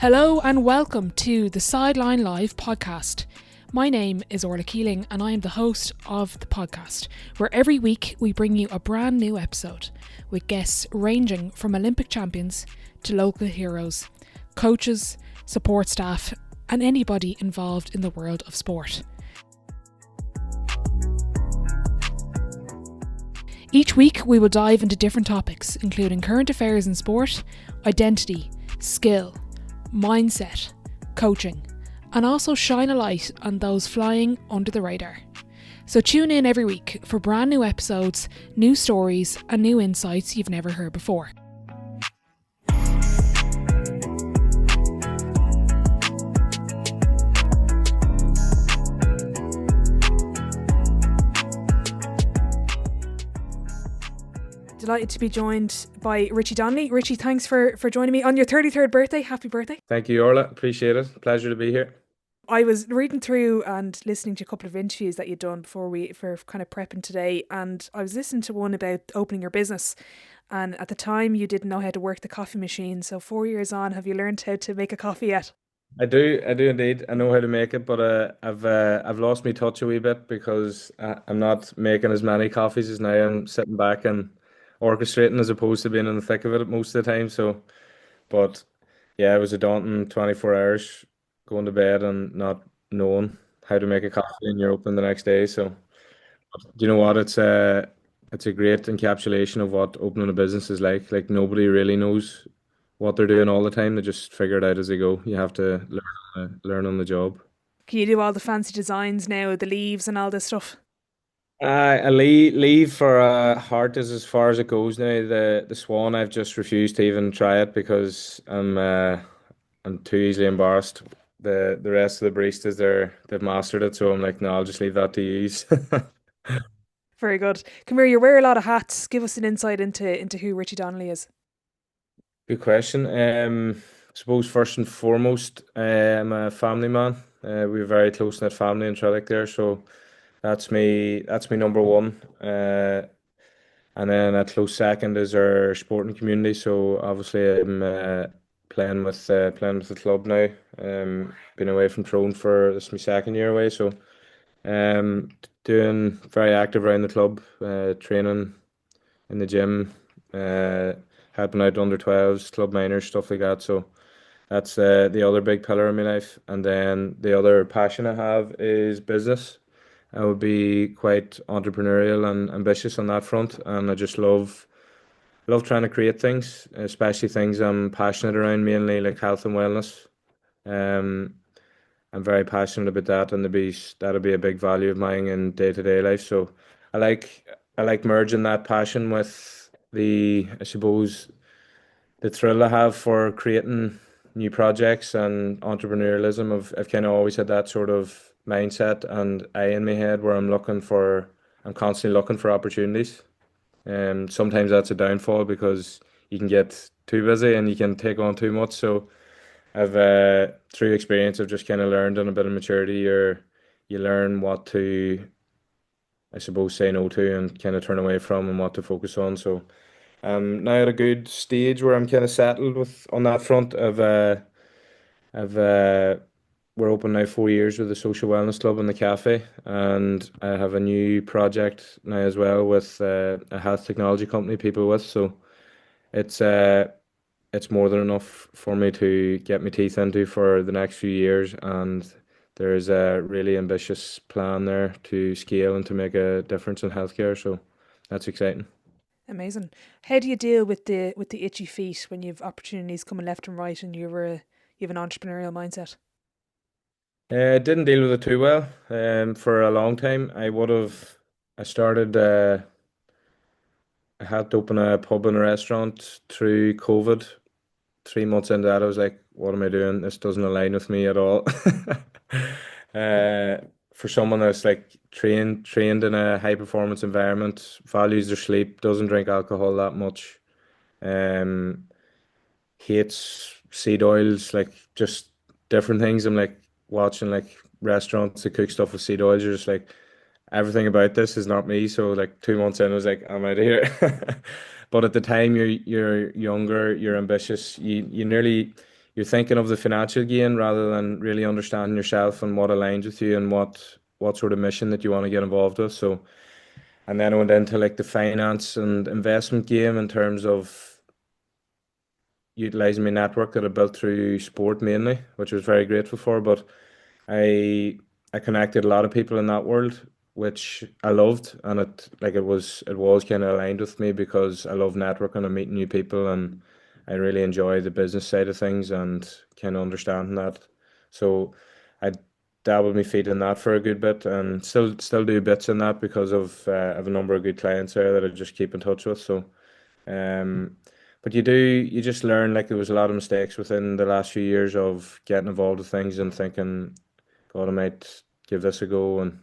Hello and welcome to the Sideline Live podcast. My name is Orla Keeling and I am the host of the podcast, where every week we bring you a brand new episode with guests ranging from Olympic champions to local heroes, coaches, support staff and anybody involved in the world of sport. Each week we will dive into different topics, including current affairs in sport, identity, skill, mindset, coaching, and also shine a light on those flying under the radar. So tune in every week for brand new episodes, new stories, and new insights you've never heard before. Delighted to be joined by Richie Donnelly. Richie, thanks for joining me on your 33rd birthday. Happy birthday. Thank you, Orla. Appreciate it. Pleasure to be here. I was reading through and listening to a couple of interviews that you'd done for kind of prepping today, and I was listening to one about opening your business, and at the time you didn't know how to work the coffee machine. So 4 years on, have you learned how to make a coffee yet? I do indeed. I know how to make it, but I've lost my touch a wee bit because I'm not making as many coffees as now. I'm sitting back and orchestrating as opposed to being in the thick of it most of the time. So, but yeah, it was a daunting 24 hours going to bed and not knowing how to make a coffee, and you're open the next day. So, do you know what? It's a great encapsulation of what opening a business is like. Like nobody really knows what they're doing all the time. They just figure it out as they go. You have to learn on the job. Can you do all the fancy designs now, the leaves and all this stuff? I leave for heart is as far as it goes now. The Swan, I've just refused to even try it because I'm too easily embarrassed. The rest of the baristas, they've mastered it, so I'm like, no, I'll just leave that to you. Very good. Come here, you wear a lot of hats. Give us an insight into who Richie Donnelly is. Good question. Suppose first and foremost, I'm a family man. We're a very close knit family in Trillick there, so that's me number one. And then a close second is our sporting community. So obviously I'm playing with the club now. Been away from Tyrone for this is my second year away, so doing very active around the club, training in the gym, helping out under 12s, club minors, stuff like that. So that's the other big pillar in my life. And then the other passion I have is business. I would be quite entrepreneurial and ambitious on that front, and I just love trying to create things, especially things I'm passionate around, mainly like health and wellness. Um, I'm very passionate about that, and that'll be a big value of mine in day-to-day life. So I like I like merging that passion with I suppose, the thrill I have for creating new projects and entrepreneurialism. I've kind of always had that sort of mindset and eye in my head where I'm constantly looking for opportunities. Sometimes that's a downfall because you can get too busy and you can take on too much. So I've through experience, I've just kind of learned and a bit of maturity. You learn what to, I suppose, say no to and kind of turn away from, and what to focus on. So now at a good stage where I'm kind of settled with on that front. I've we're open now 4 years with the social wellness club and the cafe, and I have a new project now as well with a health technology company people with. So it's uh it's more than enough for me to get my teeth into for the next few years, and there's a really ambitious plan there to scale and to make a difference in healthcare. So that's exciting. Amazing. How do you deal with the itchy feet when you've opportunities coming left and right and you have an entrepreneurial mindset? Didn't deal with it too well. For a long time, I started. I had to open a pub and a restaurant through COVID. 3 months into that, I was like, "What am I doing? This doesn't align with me at all." Uh, for someone that's like trained in a high performance environment, values their sleep, doesn't drink alcohol that much, um, hates seed oils, like just different things. I'm like watching like restaurants that cook stuff with seed oils. You're just like, everything about this is not me. So like 2 months in, I was like, I'm out of here. But at the time, you're younger, you're ambitious. You nearly you're thinking of the financial gain rather than really understanding yourself and what aligns with you and what sort of mission that you want to get involved with. So, and then I went into like the finance and investment game in terms of utilizing my network that I built through sport mainly, which I was very grateful for. But I I connected a lot of people in that world, which I loved, and it was kind of aligned with me because I love networking and meeting new people, and I really enjoy the business side of things and kind of understanding that. So I dabbled my feet in that for a good bit, and still do bits in that because of I have a number of good clients there that I just keep in touch with. So um, but you just learn, like there was a lot of mistakes within the last few years of getting involved with things and thinking, God, I might give this a go. And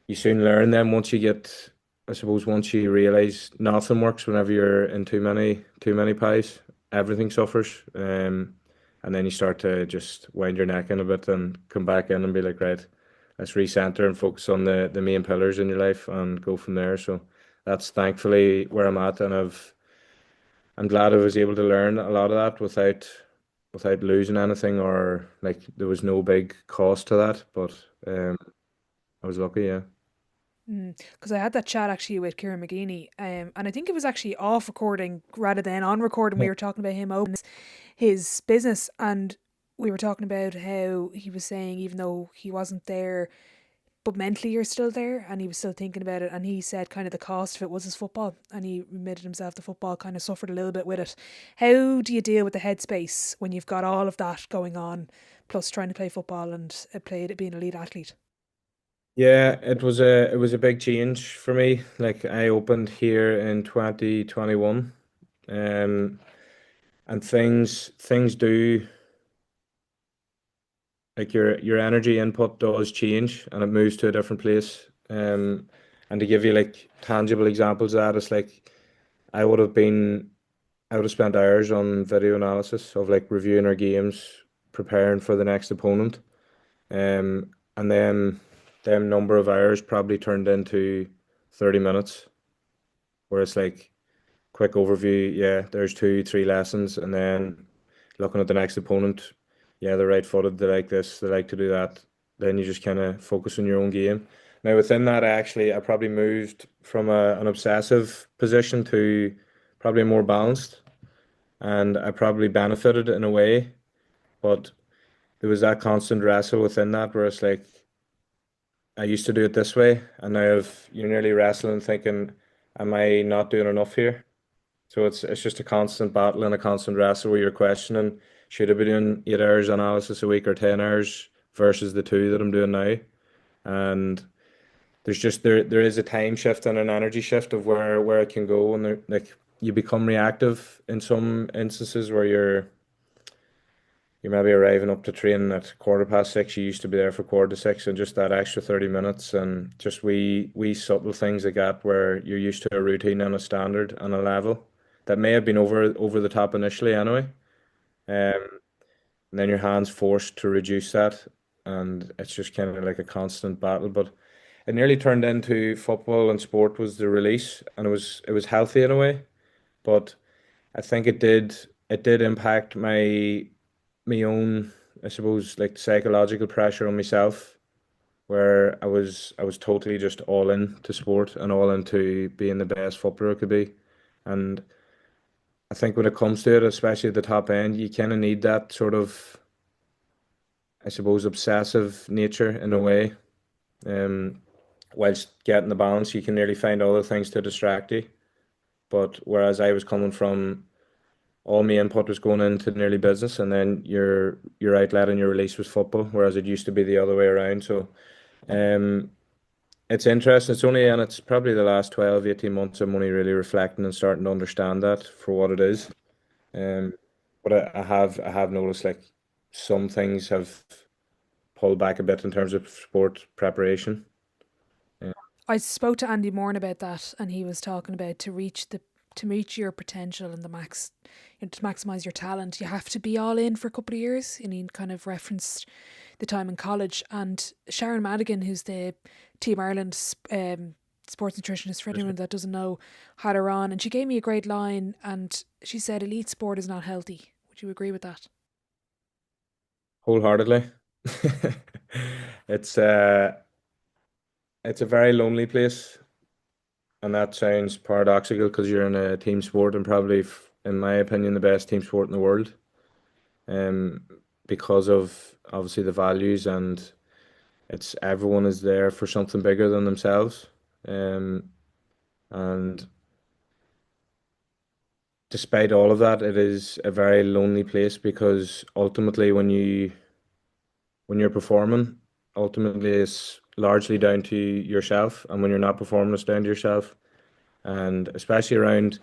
you soon learn then once you get, I suppose, once you realize nothing works whenever you're in too many pies, everything suffers. And then you start to just wind your neck in a bit and come back in and be like, right, let's recenter and focus on the main pillars in your life and go from there. So that's thankfully where I'm at, and I'm glad I was able to learn a lot of that without losing anything, or like there was no big cost to that. But um, I was lucky, yeah. Because I had that chat actually with Kieran McGeeney, and I think it was actually off recording rather than on recording. We Yeah. were talking about him opening his business, and we were talking about how he was saying even though he wasn't there, but mentally you're still there, and he was still thinking about it. And he said kind of the cost of it was his football, and he admitted himself the football kind of suffered a little bit with it. How do you deal with the headspace when you've got all of that going on, plus trying to play football and being an elite athlete? Yeah, it was a big change for me. Like I opened here in 2021, um, and things do, like your energy input does change and it moves to a different place. And to give you like tangible examples of that, it's like I would have been I would have spent hours on video analysis of like reviewing our games, preparing for the next opponent. And then them number of hours probably turned into 30 minutes, where it's like quick overview, yeah, there's two, three lessons, and then looking at the next opponent, yeah, they're right footed, they like this, they like to do that. Then you just kind of focus on your own game. Now within that, I probably moved from an obsessive position to probably more balanced, and I probably benefited in a way, but there was that constant wrestle within that where it's like I used to do it this way, and now you're nearly wrestling thinking, am I not doing enough here? So it's just a constant battle and a constant wrestle where you're questioning, should I be doing 8 hours analysis a week or 10 hours versus the two that I'm doing now? And there is a time shift and an energy shift of where it can go, and like you become reactive in some instances where you're maybe arriving up to train at 6:15. You used to be there for 5:45, and just that extra 30 minutes, and just we subtle things like that where you're used to a routine and a standard and a level that may have been over the top initially anyway. And then your hands forced to reduce that, and it's just kind of like a constant battle. But it nearly turned into football and sport was the release, and it was healthy in a way. But I think it did impact my own, I suppose, like psychological pressure on myself, where I was totally just all in to sport and all into being the best footballer I could be. And I think when it comes to it, especially at the top end, you kind of need that sort of, I suppose, obsessive nature in a way. Um, whilst getting the balance, you can nearly find other things to distract you. But whereas I was coming from all my input was going into nearly business, and then your outlet and your release was football, whereas it used to be the other way around. So um, it's interesting. It's probably the last 12, 18 months I'm only really reflecting and starting to understand that for what it is. Um, but I have noticed like some things have pulled back a bit in terms of sport preparation. Yeah. I spoke to Andy Moore about that, and he was talking about to reach your potential and the max, to maximize your talent, you have to be all in for a couple of years. And he kind of referenced the time in college. And Sharon Madigan, who's the Team Ireland sports nutritionist, for anyone that doesn't know, had her on, and she gave me a great line. And she said, "Elite sport is not healthy." Would you agree with that? wholeheartedly. It's uh it's a very lonely place, and that sounds paradoxical because you're in a team sport and probably, in my opinion, the best team sport in the world. Um, because of obviously the values, and it's everyone is there for something bigger than themselves. Um, and despite all of that, it is a very lonely place because ultimately, when you're performing, ultimately it's largely down to yourself, and when you're not performing, it's down to yourself. And especially around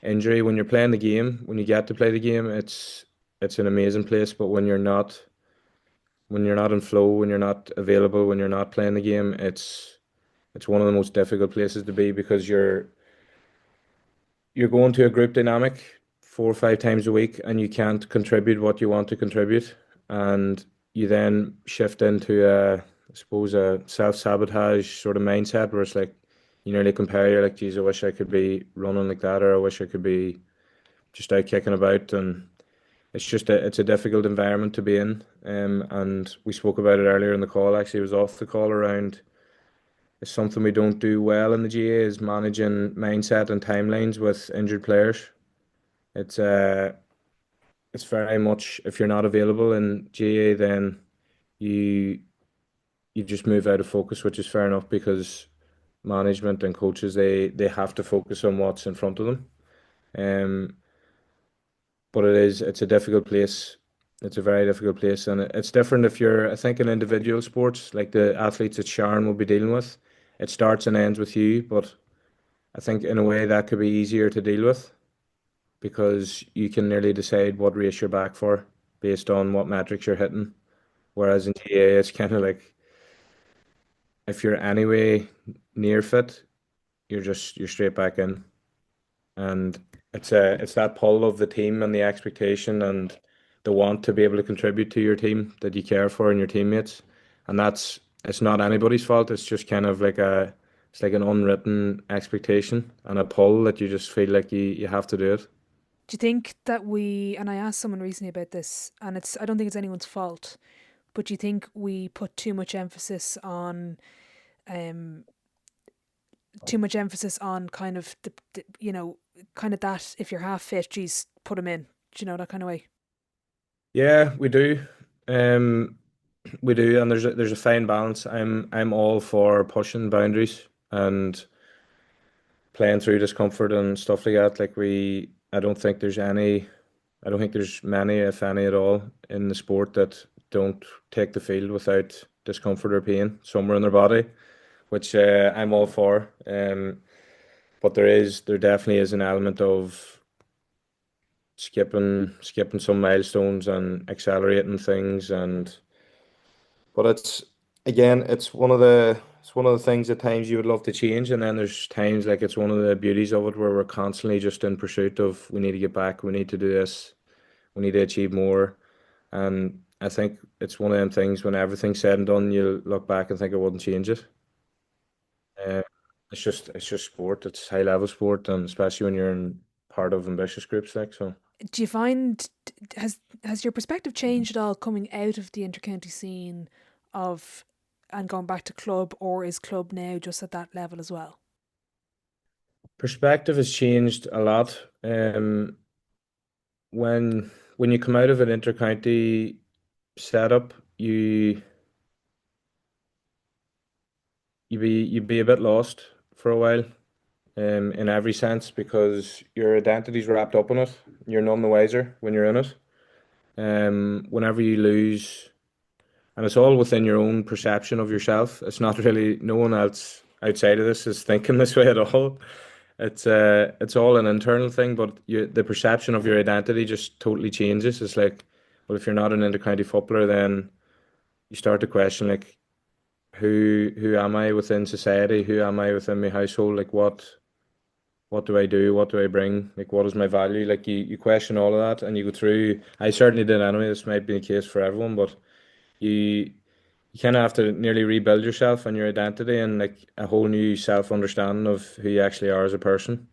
injury, when you're playing the game, when you get to play the game, it's an amazing place. But when you're not in flow, when you're not available, when you're not playing the game, it's one of the most difficult places to be because you're going to a group dynamic 4 or 5 times a week and you can't contribute what you want to contribute. And you then shift into I suppose a self-sabotage sort of mindset where it's like you nearly compare, you're like, geez, I wish I could be running like that, or I wish I could be just out kicking about. And it's a difficult environment to be in. And we spoke about it earlier in the call, actually, it was off the call around, it's something we don't do well in the GA is managing mindset and timelines with injured players. It's uh it's very much, if you're not available in GA, then you you just move out of focus, which is fair enough because management and coaches they have to focus on what's in front of them. Um, but it's a difficult place. It's a very difficult place, and it's different if you're, I think, in individual sports like the athletes that Sharon will be dealing with. It starts and ends with you, but I think in a way that could be easier to deal with because you can nearly decide what race you're back for based on what metrics you're hitting. Whereas in GA, it's kind of like if you're anyway near fit, you're straight back in, and it's that pull of the team and the expectation and the want to be able to contribute to your team that you care for and your teammates, and it's not anybody's fault. It's just kind of like it's like an unwritten expectation and a pull that you just feel like you have to do it. Do you think that and I asked someone recently about this, and I don't think it's anyone's fault, but do you think we put um, too much emphasis on kind of kind of that if you're half fit, geez, put them in. Do you know that kind of way? Yeah, we do. Um, we do, and there's a fine balance. I'm all for pushing boundaries and playing through discomfort and stuff like that. I don't think there's many, if any at all, in the sport that don't take the field without discomfort or pain somewhere in their body, which I'm all for. But there definitely is an element of skipping some milestones and accelerating things, and but it's one of the things at times you would love to change, and then there's times like it's one of the beauties of it where we're constantly just in pursuit of we need to get back, we need to do this, we need to achieve more. And I think it's one of them things when everything's said and done, you look back and think I wouldn't change it. Uh, it's just sport. It's high level sport, and especially when you're in part of ambitious groups like so. Do you find has your perspective changed at all coming out of the intercounty scene of and going back to club, or is club now just at that level as well? Perspective has changed a lot. When you come out of an intercounty setup, you be a bit lost for a while, in every sense because your identity's wrapped up in it. You're none the wiser when you're in it. Whenever you lose, and it's all within your own perception of yourself. It's not really no one else outside of this is thinking this way at all. It's all an internal thing, but the perception of your identity just totally changes. It's like, well, if you're not an intercounty footballer, then you start to question like who am I within society? Who am I within my household? Like what do I do? What do I bring? Like what is my value? Like you question all of that and you go through, I certainly did anyway, this might be the case for everyone, but you you kind of have to nearly rebuild yourself and your identity and like a whole new self understanding of who you actually are as a person.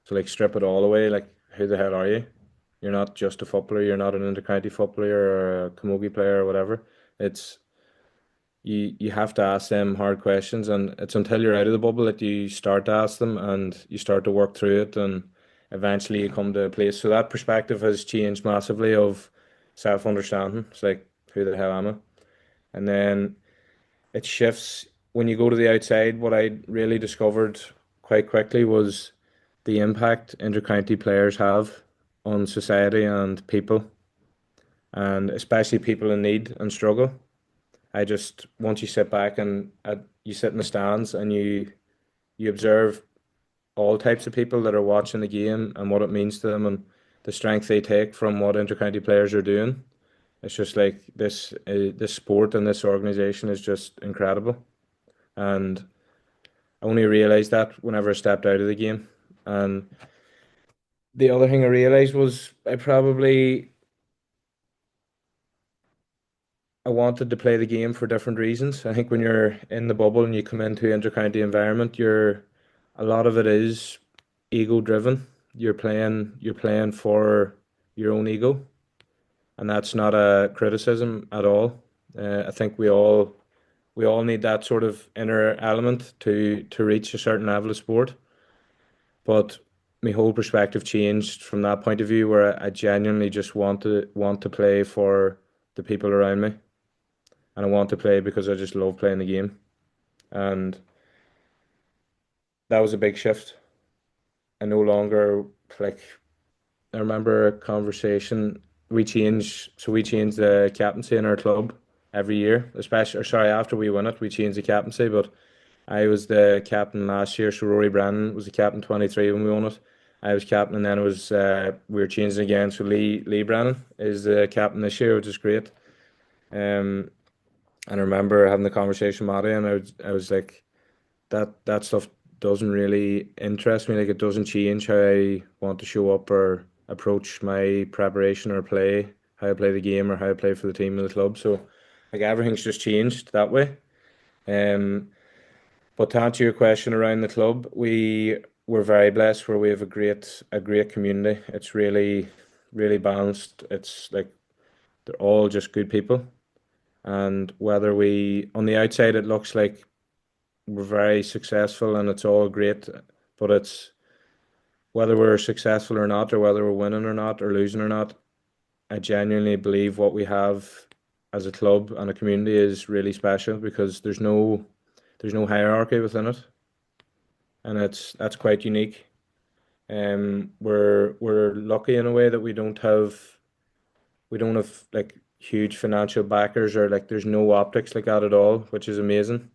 So like strip it all away, like who the hell are you? You're not just a footballer. You're not an intercounty footballer or a camogie player or whatever. It's you have to ask them hard questions, and it's until you're out of the bubble that you start to ask them and you start to work through it, and eventually you come to a place. So that perspective has changed massively of self-understanding. It's like, who the hell am I? And then it shifts when you go to the outside. What I really discovered quite quickly was the impact intercounty players have on society and people, and especially people in need and struggle. I just once you sit back and you sit in the stands and you observe all types of people that are watching the game and what it means to them and the strength they take from what intercounty players are doing. It's just like this sport and this organization is just incredible. And I only realized that whenever I stepped out of the game. And the other thing I realized was I wanted to play the game for different reasons. I think when you're in the bubble and you come into intercounty environment, a lot of it is ego driven. You're playing for your own ego, and that's not a criticism at all. I think we all need that sort of inner element to reach a certain level of sport. But my whole perspective changed from that point of view, where I genuinely just want to play for the people around me, and I want to play because I just love playing the game. And that was a big shift. I no longer like I remember a conversation we changed the captaincy in our club every year, especially or sorry, after we win it, we changed the captaincy, but I was the captain last year, so Rory Brennan was the captain 23 when we won it. I was captain, and then it was we were changing again, so Lee Brennan is the captain this year, which is great. Um, and I remember having the conversation with Matty, and I was like, that stuff doesn't really interest me. Like, it doesn't change how I want to show up or approach my preparation or play, how I play the game or how I play for the team or the club. So like everything's just changed that way. Um, but to answer your question around the club, we're very blessed where we have a great community. It's really balanced. It's like they're all just good people. And whether we on the outside it looks like we're very successful and it's all great, but it's whether we're successful or not, or whether we're winning or not, or losing or not, I genuinely believe what we have as a club and a community is really special because there's no hierarchy within it, and that's quite unique. We're lucky in a way that we don't have like huge financial backers or like there's no optics like that at all, which is amazing.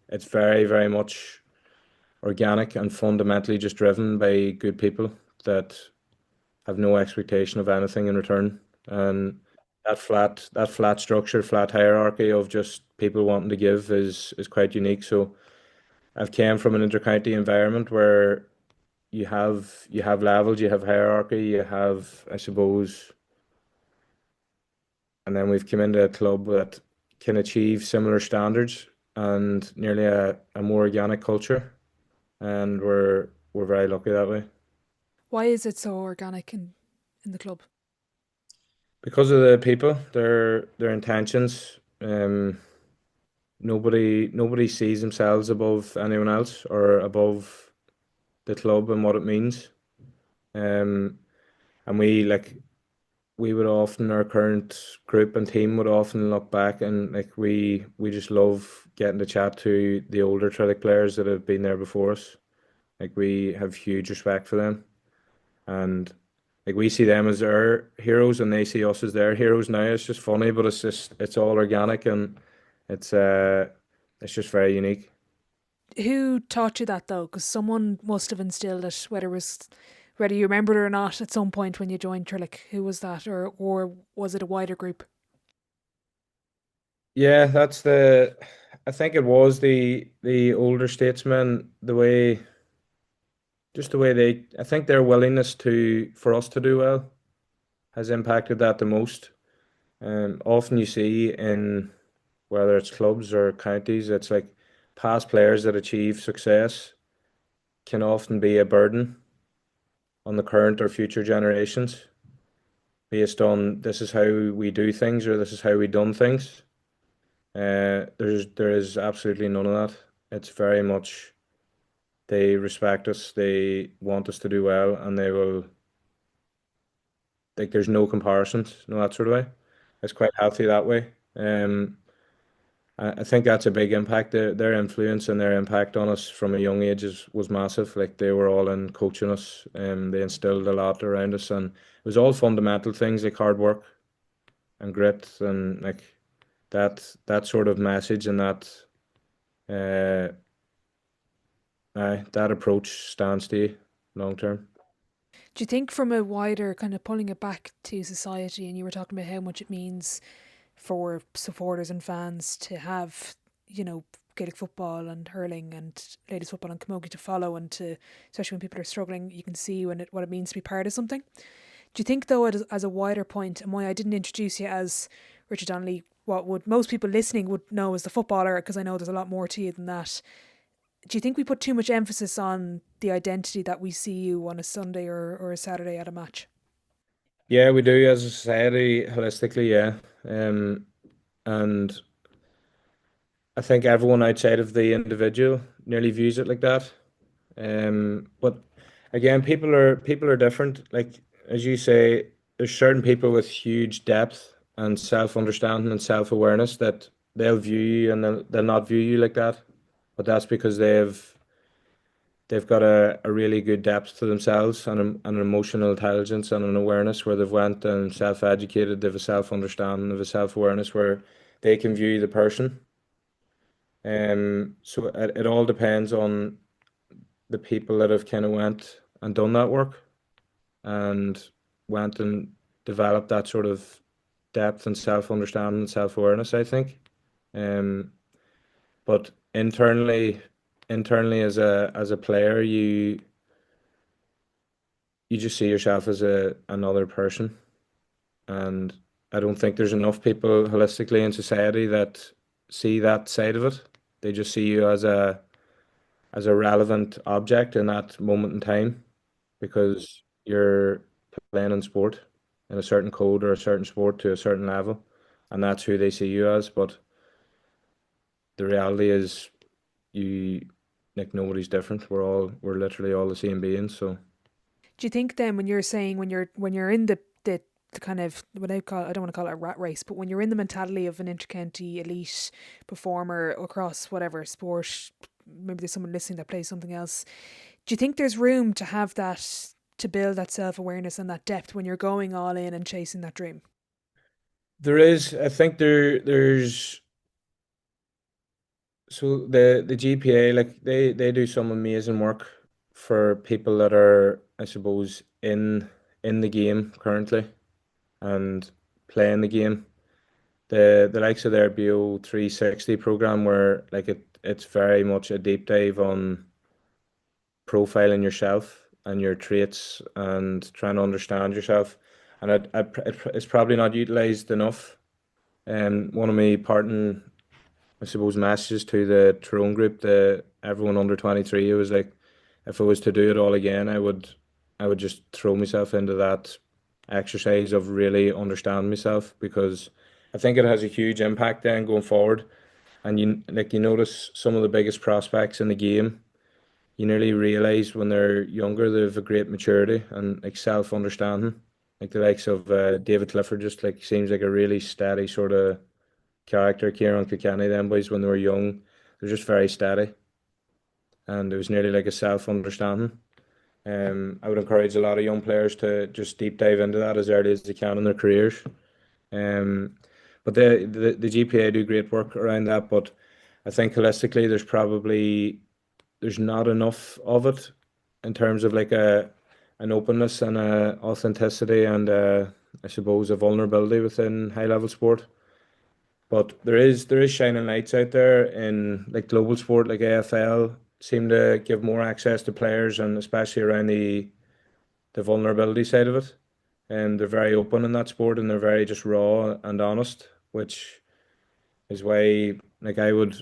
It's very, very much organic and fundamentally just driven by good people that have no expectation of anything in return. And that flat structure, flat hierarchy of just people wanting to give is quite unique. So I've came from an intercounty environment where you have levels, you have hierarchy, you have, I suppose, and then we've come into a club that can achieve similar standards and nearly a more organic culture, and we're very lucky that way. Why is it so organic in the club? Because of the people, their intentions. Nobody sees themselves above anyone else or above the club and what it means. Um, and we would often our current group and team would often look back and like we just love getting to chat to the older Trillick players that have been there before us. Like we have huge respect for them, and like we see them as our heroes and they see us as their heroes now. It's just funny, but it's all organic and it's uh it's just very unique. Who taught you that though? Because someone must have instilled it, whether you remember it or not, at some point when you joined Trillick. Who was that, or was it a wider group? Yeah, I think it was the older statesmen, the way they I think their willingness to for us to do well has impacted that the most. Often you see in whether it's clubs or counties, it's like past players that achieve success can often be a burden on the current or future generations. based on this is how we do things or this is how we done things. There is absolutely none of that. It's very much they respect us, they want us to do well, and they will like there's no comparisons, no that sort of way. It's quite healthy that way. I think that's a big impact. Their influence and their impact on us from a young age was massive. Like they were all in coaching us, and they instilled a lot around us, and it was all fundamental things like hard work and grit and like that sort of message and uh, that approach stands to you long term. Do you think from a wider kind of pulling it back to society, and you were talking about how much it means for supporters and fans to have, Gaelic football and hurling and ladies football and camogie to follow, and to, especially when people are struggling, you can see what it means to be part of something. Do you think though, as a wider point, and why I didn't introduce you as Richie Donnelly, what would most people listening would know as the footballer, because I know there's a lot more to you than that. Do you think we put too much emphasis on the identity that we see you on a Sunday or a Saturday at a match? Yeah, we do as a society holistically, yeah. And I think everyone outside of the individual nearly views it like that. But again, people are different. Like as you say, there's certain people with huge depth and self-understanding and self-awareness that they'll view you and they'll not view you like that. But that's because they've got a really good depth to themselves and an emotional intelligence and an awareness where they've went and self-educated, they've a self-understanding, they've a self-awareness where they can view the person. So it all depends on the people that have kind of went and done that work and went and developed that sort of depth and self-understanding and self-awareness, I think. Um, but internally as a player, you just see yourself as a another person, and I don't think there's enough people holistically in society that see that side of it. They just see you as a relevant object in that moment in time because you're playing in sport in a certain code or a certain sport to a certain level, and that's who they see you as. But the reality is, you like nobody's different. We're literally all the same beings. So Do you think then, when you're saying, when you're in the kind of, what I don't want to call it a rat race, but when you're in the mentality of an intercounty elite performer across whatever sport, maybe there's someone listening that plays something else. Do you think there's room to have that, to build that self awareness and that depth when you're going all in and chasing that dream? there is, I think there's so the GPA like they do some amazing work for people that are, I suppose, in the game currently and playing the game. The likes of their BO 360 program where like it's very much a deep dive on profiling yourself and your traits and trying to understand yourself. And it's probably not utilized enough. One of my parting, I suppose, messages to the Tyrone group, the everyone under 23, it was like, if I was to do it all again, I would just throw myself into that exercise of really understanding myself because I think it has a huge impact then going forward. And you notice some of the biggest prospects in the game, you nearly realize when they're younger they have a great maturity and like self-understanding. Like the likes of David Clifford just like seems like a really steady sort of character. Kieran Kilkenny, them boys when they were young, they're just very steady, and it was nearly like a self-understanding. I would encourage a lot of young players to just deep dive into that as early as they can in their careers. Um, but the GPA do great work around that. But I think holistically, there's not enough of it in terms of like a an openness and a authenticity and I suppose a vulnerability within high level sport. But there is shining lights out there in like global sport like AFL seem to give more access to players and especially around the vulnerability side of it. And they're very open in that sport and they're very just raw and honest, which is why like I would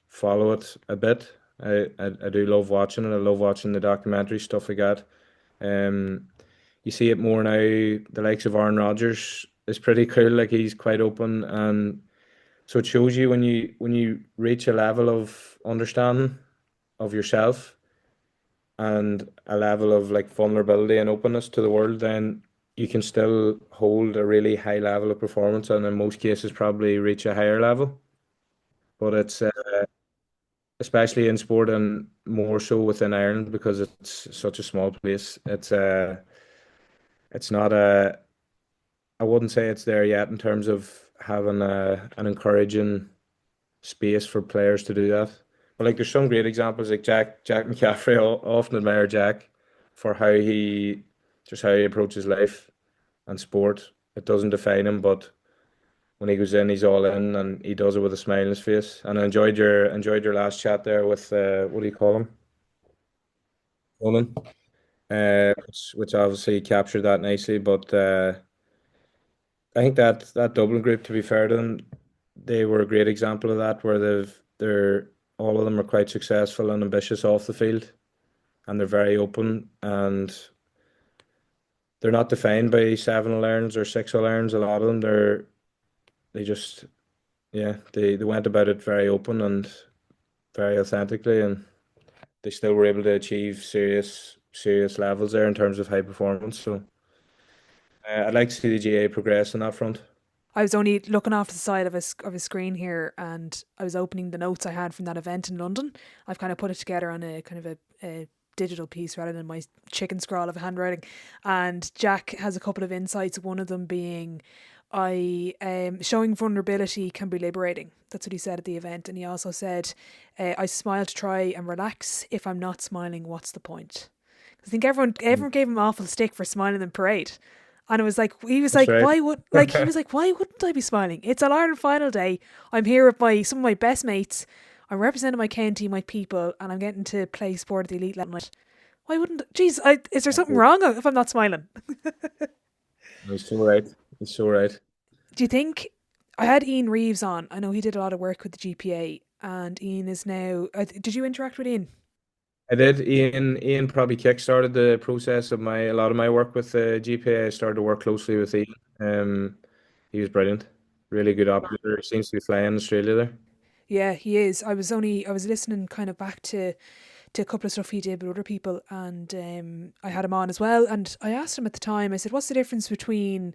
follow it a bit. I do love watching it. I love watching the documentary stuff like that. Um you see it more now. The likes of Aaron Rodgers is pretty cool. Like he's quite open, and so it shows you when you reach a level of understanding of yourself and a level of like vulnerability and openness to the world, then you can still hold a really high level of performance, and in most cases probably reach a higher level. But it's especially in sport and more so within Ireland because it's such a small place. It's not a I wouldn't say it's there yet in terms of having an encouraging space for players to do that. But like there's some great examples like Jack McCaffrey. I often admire Jack for how he approaches life and sport. It doesn't define him, but when he goes in, he's all in, and he does it with a smile on his face. And I enjoyed your last chat there with what do you call him, Ronan, which obviously captured that nicely. But I think that Dublin group, to be fair to them, they were a great example of that, where they're all of them are quite successful and ambitious off the field, and they're very open, and they're not defined by 7 alarms or 6 alarms. A lot of them, they just yeah, they went about it very open and very authentically, and they still were able to achieve serious levels there in terms of high performance. So I'd like to see the GA progress on that front. I was only looking off the side of of a screen here, and I was opening the notes I had from that event in London. I've kind of put it together on a kind of a digital piece rather than my chicken scrawl of handwriting. And Jack has a couple of insights. One of them being, I showing vulnerability can be liberating. That's what he said at the event, and he also said, I smile to try and relax. If I'm not smiling, what's the point? I think everyone gave him awful stick for smiling in parade. And it was like he was That's like, right. why would like he was like, why wouldn't I be smiling? It's an Ireland final day. I'm here with my some of my best mates. I'm representing my county, my people, and I'm getting to play sport at the elite level. Why wouldn't? Jeez, is there something wrong if I'm not smiling? He's so right. He's so right. Do you think I had Ian Reeves on? I know he did a lot of work with the GPA, and Ian is now. Did you interact with Ian? I did. Ian probably kickstarted the process of my a lot of my work with the GPA. I started to work closely with Ian. He was brilliant. Really good operator. He seems to be flying in Australia there. Yeah, he is. I was listening kind of back to a couple of stuff he did with other people, and I had him on as well. And I asked him at the time, I said, "What's the difference between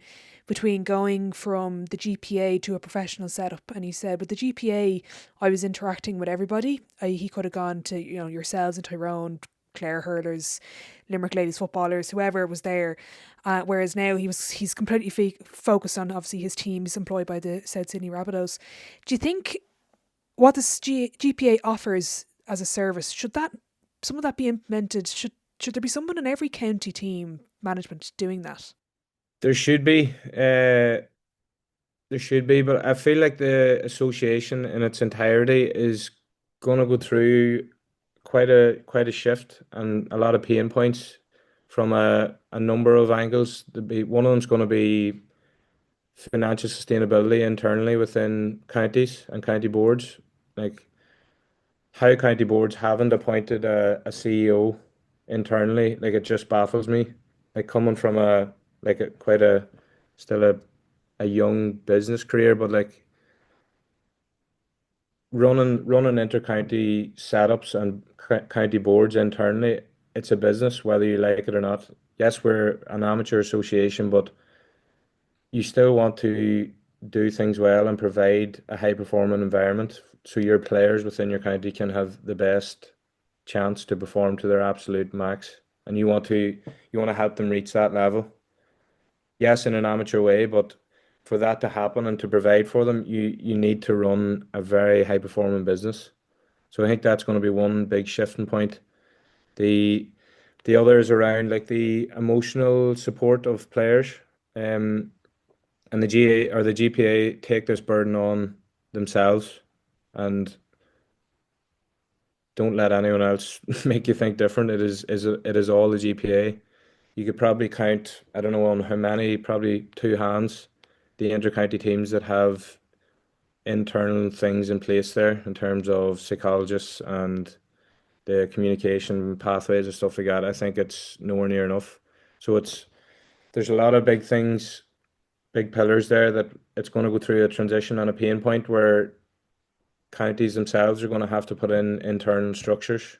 going from the GPA to a professional setup?" And he said, "With the GPA, I was interacting with everybody. He could have gone to yourselves and Tyrone, Clare hurlers, Limerick ladies footballers, whoever was there. Whereas now he's completely focused on obviously his team. He's employed by the South Sydney Rabbitohs. Do you think what this GPA offers as a service, should that some of that be implemented? Should there be someone in every county team management doing that? There should be. There should be, but I feel like the association in its entirety is going to go through quite a shift and a lot of pain points from a number of angles. One of them's going to be financial sustainability internally within counties and county boards. Like how county boards haven't appointed a CEO internally, like it just baffles me. Like coming from quite a still a young business career, but like running inter-county setups and county boards internally, it's a business whether you like it or not. Yes, we're an amateur association, but you still want to do things well and provide a high performing environment so your players within your county can have the best chance to perform to their absolute max. And you want to help them reach that level. Yes, in an amateur way, but for that to happen and to provide for them, you need to run a very high performing business. So I think that's going to be one big shifting point. The the other is around like the emotional support of players. Um, and the GA or the GPA take this burden on themselves and don't let anyone else make you think different. It is all the GPA. You could probably count, I don't know on how many, probably two hands, the inter-county teams that have internal things in place there in terms of psychologists and the communication pathways and stuff like that. I think it's nowhere near enough. So there's a lot of big things, big pillars there that it's going to go through a transition and a pain point where counties themselves are going to have to put in internal structures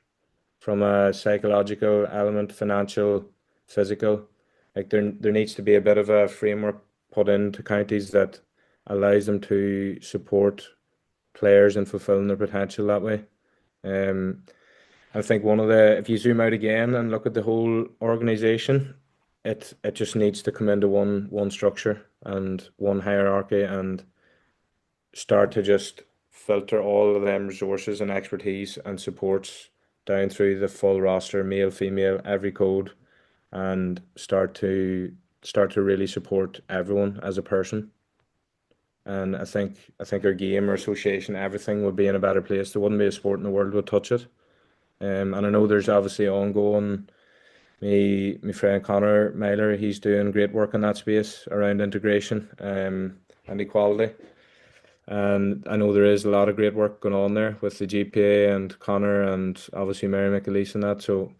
from a psychological element, financial, physical. Like there needs to be a bit of a framework put into counties that allows them to support players and fulfilling their potential that way. Um, I think one of the if you zoom out again and look at the whole organization, it just needs to come into one structure and one hierarchy and start to just filter all of them resources and expertise and supports down through the full roster, male, female, every code, and start to really support everyone as a person. And I think our game, our association, everything would be in a better place. There wouldn't be a sport in the world would touch it. And I know there's obviously ongoing. My friend Connor Myler, he's doing great work in that space around integration and equality. And I know there is a lot of great work going on there with the GPA and Connor and obviously Mary McAleese and that. So,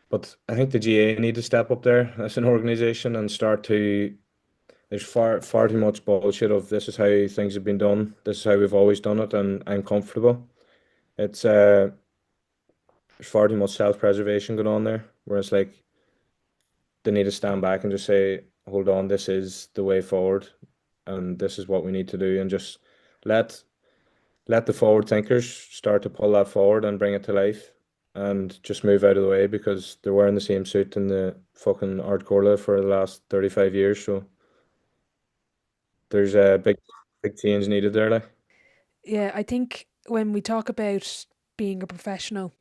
but I think the GA need to step up there as an organisation and start to. There's far too much bullshit of this is how things have been done. This is how we've always done it, and I'm comfortable. It's there's far too much self-preservation going on there, whereas like they need to stand back and just say, hold on, this is the way forward, and this is what we need to do, and just let let the forward thinkers start to pull that forward and bring it to life and just move out of the way because they're wearing the same suit in the fucking Art Corla for the last 35 years. So there's a big change needed there. Like, Yeah, I think when we talk about being a professional,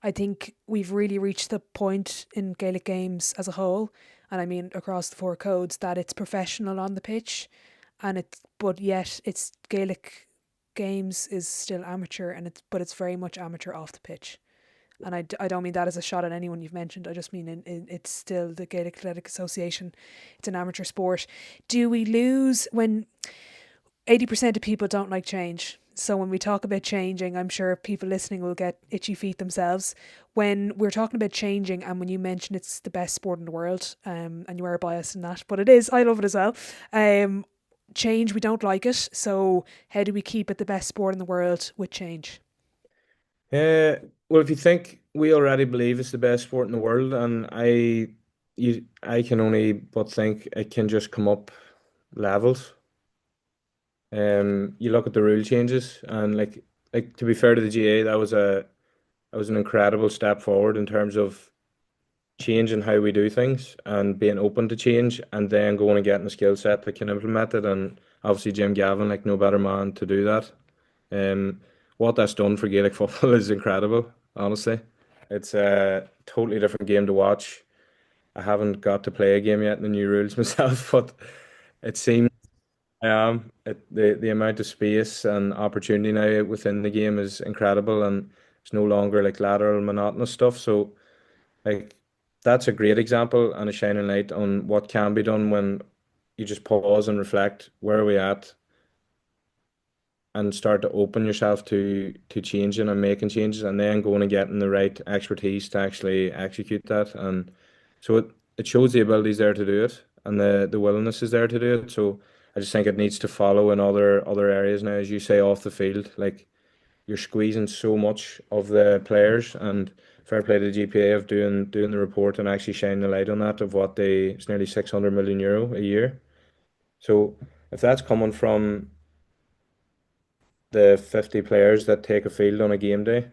I think we've really reached the point in Gaelic games as a whole, and I mean across the four codes, that it's professional on the pitch, and but yet it's Gaelic games is still amateur, and it's very much amateur off the pitch. And I don't mean that as a shot at anyone you've mentioned. I just mean it's still the Gaelic Athletic Association. It's an amateur sport. Do we lose when 80% of people don't like change? So when we talk about changing, I'm sure people listening will get itchy feet themselves. When we're talking about changing, and when you mention it's the best sport in the world, and you are biased in that, but it is, I love it as well. Change, we don't like it. So how do we keep it the best sport in the world with change? uh, well, if you think we already believe it's the best sport in the world, and I can only but think it can just come up levels. You look at the rule changes, and like to be fair to the GA, that was an incredible step forward in terms of changing how we do things and being open to change, and then going and getting a skill set that can implement it. And obviously, Jim Gavin, like no better man to do that. Um, what that's done for Gaelic football is incredible. Honestly, it's a totally different game to watch. I haven't got to play a game yet in the new rules myself, but it seems I am. The amount of space and opportunity now within the game is incredible, and it's no longer like lateral monotonous stuff. So like that's a great example and a shining light on what can be done when you just pause and reflect. Where are we at? And start to open yourself to changing and making changes, and then going and getting the right expertise to actually execute that. And so it shows the abilities there to do it, and the willingness is there to do it. So I just think it needs to follow in other areas now, as you say, off the field. Like you're squeezing so much of the players, and fair play to the GPA of doing the report and actually shining the light on that of what they it's nearly 600 million euro a year. So if that's coming from the 50 players that take a field on a game day,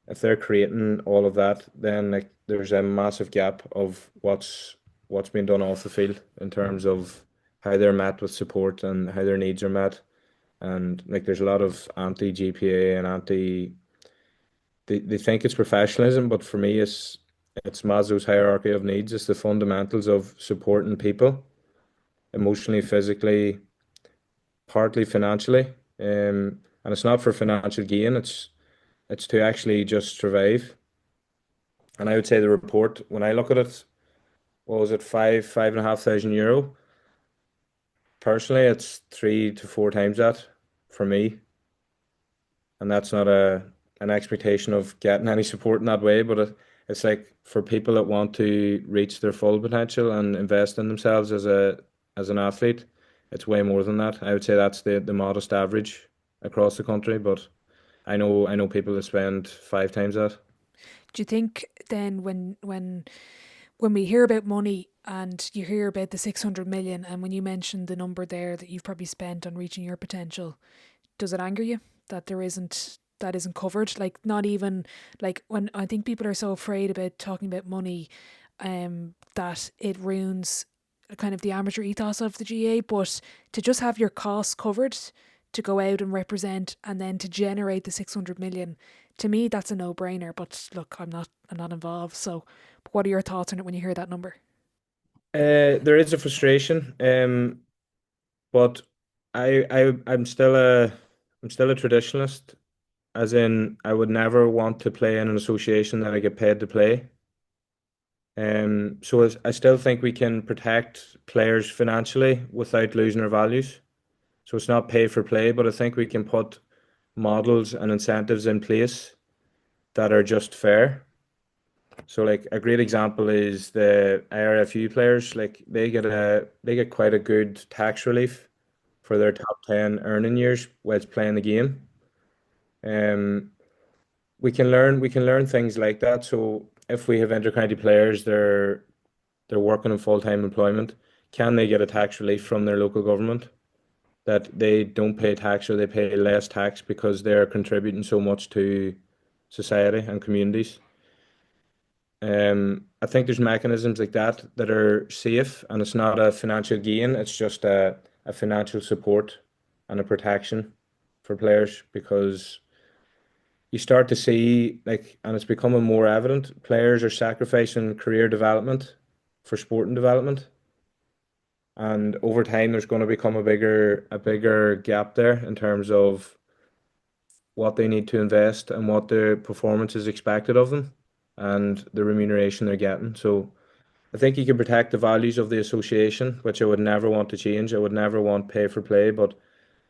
if they're creating all of that, then like there's a massive gap of what's being done off the field in terms of how they're met with support and how their needs are met. And like there's a lot of anti GPA and anti they think it's professionalism, but for me it's Maslow's hierarchy of needs. It's the fundamentals of supporting people emotionally, physically, partly financially. And it's not for financial gain, it's to actually just survive. And I would say the report, when I look at it, what was it, five and a half thousand euro? Personally, it's 3 to 4 times that for me. And that's not an expectation of getting any support in that way, but it's like for people that want to reach their full potential and invest in themselves as an athlete, it's way more than that. I would say that's the modest average across the country, but I know people that spend five times that. Do you think then when we hear about money and you hear about the 600 million, and when you mentioned the number there that you've probably spent on reaching your potential, does it anger you that that isn't covered? Like, not even, like, when I think people are so afraid about talking about money, that it ruins kind of the amateur ethos of the GA. But to just have your costs covered to go out and represent, and then to generate the 600 million, to me that's a no-brainer. But look, I'm not involved, so what are your thoughts on it when you hear that number? There is a frustration, but I'm still a traditionalist, as in I would never want to play in an association that I get paid to play. So I still think we can protect players financially without losing our values. So it's not pay for play, but I think we can put models and incentives in place that are just fair. So like a great example is the IRFU players. Like they get quite a good tax relief for their top 10 earning years whilst playing the game. Um, we can learn things like that. So if we have intercounty players, they're working in full-time employment, can they get a tax relief from their local government that they don't pay tax or they pay less tax because they're contributing so much to society and communities? I think there's mechanisms like that that are safe, and it's not a financial gain, it's just a financial support and a protection for players, because you start to see, like, and it's becoming more evident, players are sacrificing career development for sporting development. And over time, there's going to become a bigger gap there in terms of what they need to invest and what their performance is expected of them and the remuneration they're getting. So I think you can protect the values of the association, which I would never want to change. I would never want pay for play, but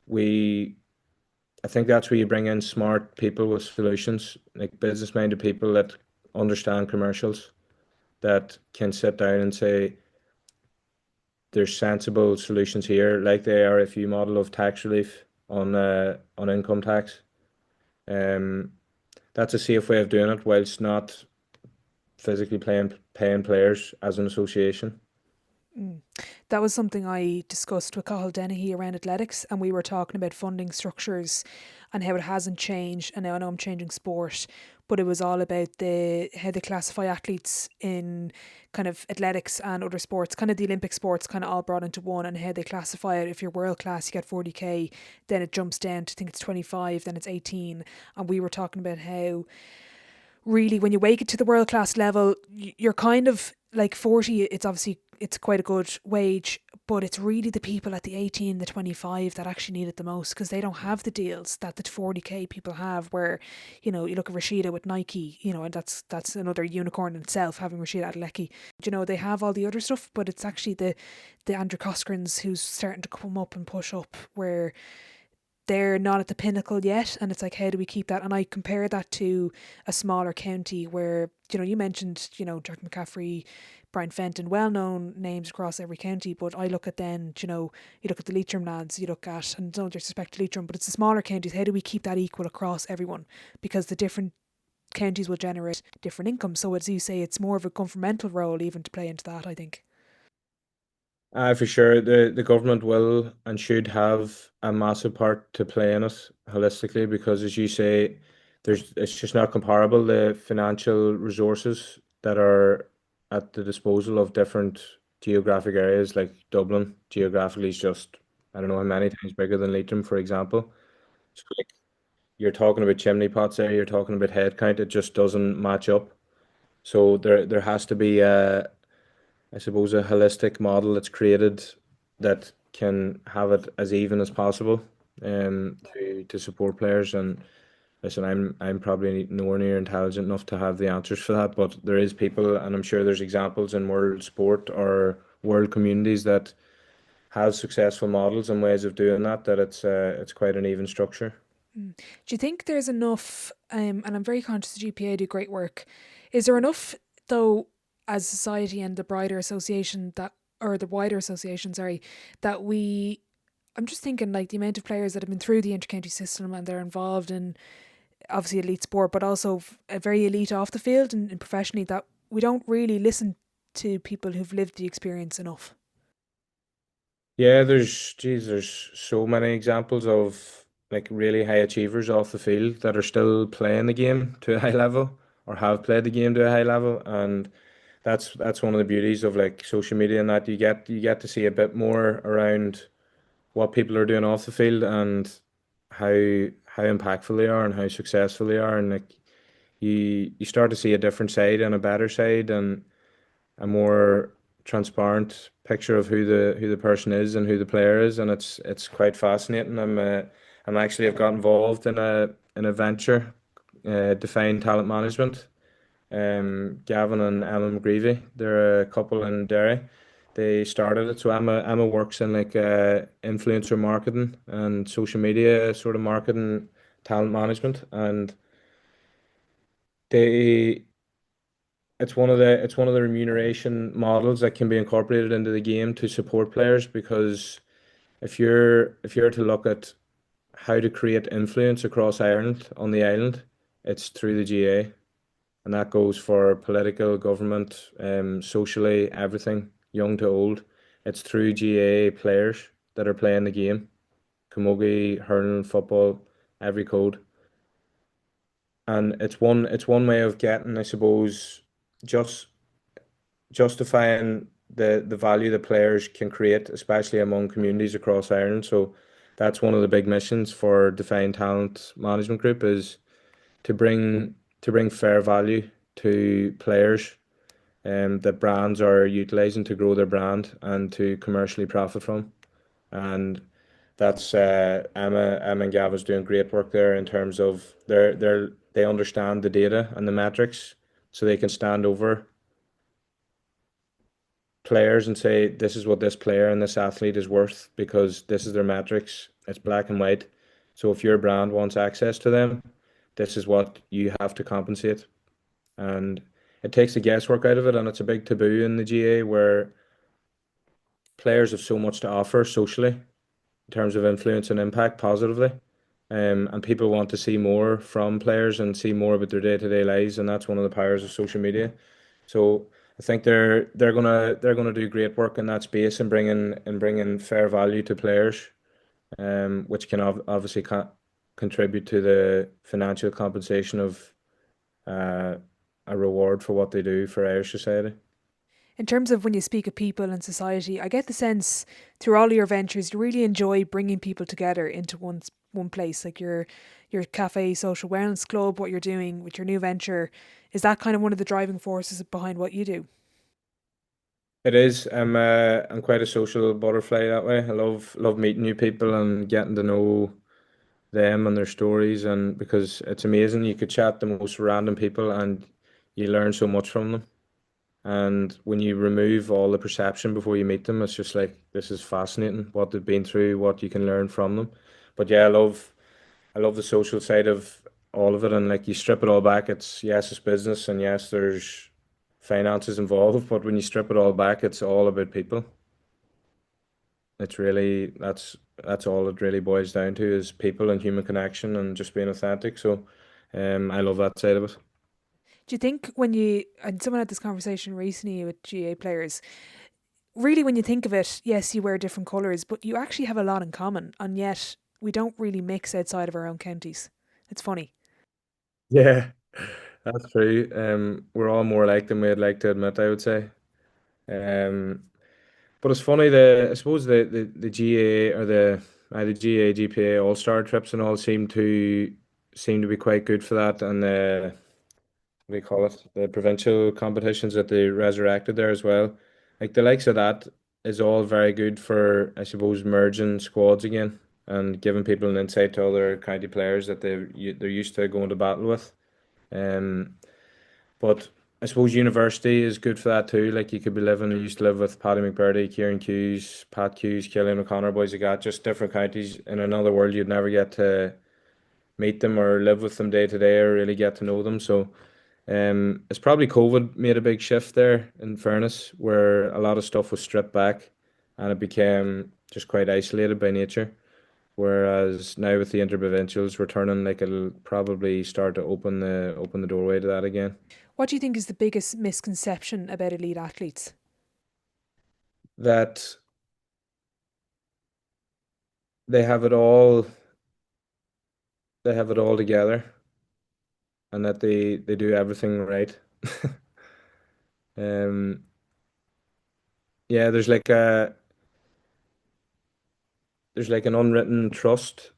we, I think that's where you bring in smart people with solutions, like business-minded people that understand commercials, that can sit down and say, there's sensible solutions here, like the RFU model of tax relief on income tax. Um, that's a safe way of doing it, whilst not physically paying players as an association. Mm. That was something I discussed with Cathal Dennehy around athletics, and we were talking about funding structures and how it hasn't changed. And now I know I'm changing sport, but it was all about the how they classify athletes in kind of athletics and other sports, kind of the Olympic sports, kind of all brought into one, and how they classify it. If you're world class, you get 40k, then it jumps down to, I think it's 25, then it's 18. And we were talking about how really when you make it to the world class level, you're kind of like 40. It's obviously, it's quite a good wage, but it's really the people at the 18, the 25 that actually need it the most, because they don't have the deals that the 40k people have, where, you look at Rashida with Nike, and that's another unicorn in itself, having Rashida Adelecki. They have all the other stuff, but it's actually the Andrew Coskrins who's starting to come up and push up, where they're not at the pinnacle yet, and it's like, how do we keep that? And I compare that to a smaller county where, you mentioned, Jack McCaffrey, Brian Fenton, well-known names across every county, but I look at then, you look at the Leitrim lads, you look at, and no disrespect to Leitrim, but it's the smaller counties, how do we keep that equal across everyone? Because the different counties will generate different income, so as you say, it's more of a governmental role even to play into that, I think. For sure, the government will and should have a massive part to play in it holistically, because, as you say, it's just not comparable, the financial resources that are at the disposal of different geographic areas. Like Dublin geographically is just, I don't know how many times bigger than Leitrim, for example. So like, you're talking about chimney pots there, you're talking about headcount, it just doesn't match up. So there has to be I suppose, a holistic model that's created that can have it as even as possible, to support players. And listen, I'm probably nowhere near intelligent enough to have the answers for that, but there is people, and I'm sure there's examples in world sport or world communities that have successful models and ways of doing that. That it's quite an even structure. Mm. Do you think there's enough and I'm very conscious the GPA do great work. Is there enough, though, as society and the wider association or the wider association, sorry, that we, I'm just thinking like the amount of players that have been through the intercounty system and they're involved in obviously elite sport, but also a very elite off the field and professionally, that we don't really listen to people who've lived the experience enough. Yeah, there's so many examples of like really high achievers off the field that are still playing the game to a high level or have played the game to a high level, and that's one of the beauties of like social media and that you get to see a bit more around what people are doing off the field and how impactful they are and how successful they are, and like you start to see a different side and a better side and a more transparent picture of who the person is and who the player is, and it's quite fascinating. I'm actually have got involved in a venture, defined talent management. Gavin and Emma McGreevy, they're a couple in Derry. They started it. So Emma works in like influencer marketing and social media sort of marketing, talent management, and they it's one of the remuneration models that can be incorporated into the game to support players, because if you're to look at how to create influence across Ireland on the island, it's through the GA, and that goes for political, government, socially, everything, young to old. It's through GA players that are playing the game, camogie, hurling, football, every code, and it's one way of getting, I suppose, just justifying the value that players can create, especially among communities across Ireland. So that's one of the big missions for Defined Talent Management Group, is to bring fair value to players, that brands are utilizing to grow their brand and to commercially profit from. And that's Emma and Gavin's doing great work there in terms of they understand the data and the metrics, so they can stand over players and say this is what this player and this athlete is worth because this is their metrics. It's black and white. So if your brand wants access to them, this is what you have to compensate. And it takes the guesswork out of it, and it's a big taboo in the GA where players have so much to offer socially in terms of influence and impact positively. And people want to see more from players and see more about their day-to-day lives, and that's one of the powers of social media. So I think they're gonna do great work in that space and bringing fair value to players, which can obviously contribute to the financial compensation of uh, a reward for what they do for Irish society. In terms of when you speak of people and society, I get the sense through all of your ventures you really enjoy bringing people together into one place, like your cafe social wellness club, what you're doing with your new venture. Is that kind of one of the driving forces behind what you do? It is. I'm quite a social butterfly that way. I love meeting new people and getting to know them and their stories, and because it's amazing, you could chat to the most random people and you learn so much from them. And when you remove all the perception before you meet them, it's just like this is fascinating what they've been through, what you can learn from them. But yeah, I love the social side of all of it, and like you strip it all back, it's yes, it's business, and yes, there's finances involved, but when you strip it all back, it's all about people. It's really that's all it really boils down to is people and human connection and just being authentic. So, I love that side of it. Do you think when you, and someone had this conversation recently with GA players, really when you think of it, yes, you wear different colours, but you actually have a lot in common, and yet we don't really mix outside of our own counties. It's funny. Yeah, that's true. We're all more alike than we'd like to admit, I would say. Um, but it's funny, I suppose the GA or the GA GPA All Star trips and all seem to be quite good for that, and what do you call it? The provincial competitions that they resurrected there as well. Like the likes of that is all very good for, I suppose, merging squads again and giving people an insight to other county players that they're used to going to battle with. Um, but I suppose university is good for that too. Like you could be living, I used to live with Paddy McBurdy, Kieran Hughes, Pat Hughes, Killian O'Connor, boys like that, just different counties in another world you'd never get to meet them or live with them day to day or really get to know them. So it's probably COVID made a big shift there, in fairness, where a lot of stuff was stripped back and it became just quite isolated by nature. Whereas now with the interprovincials returning, like it'll probably start to open the doorway to that again. What do you think is the biggest misconception about elite athletes? That they have it all they have it all together and that they do everything right. Um yeah, there's like an unwritten trust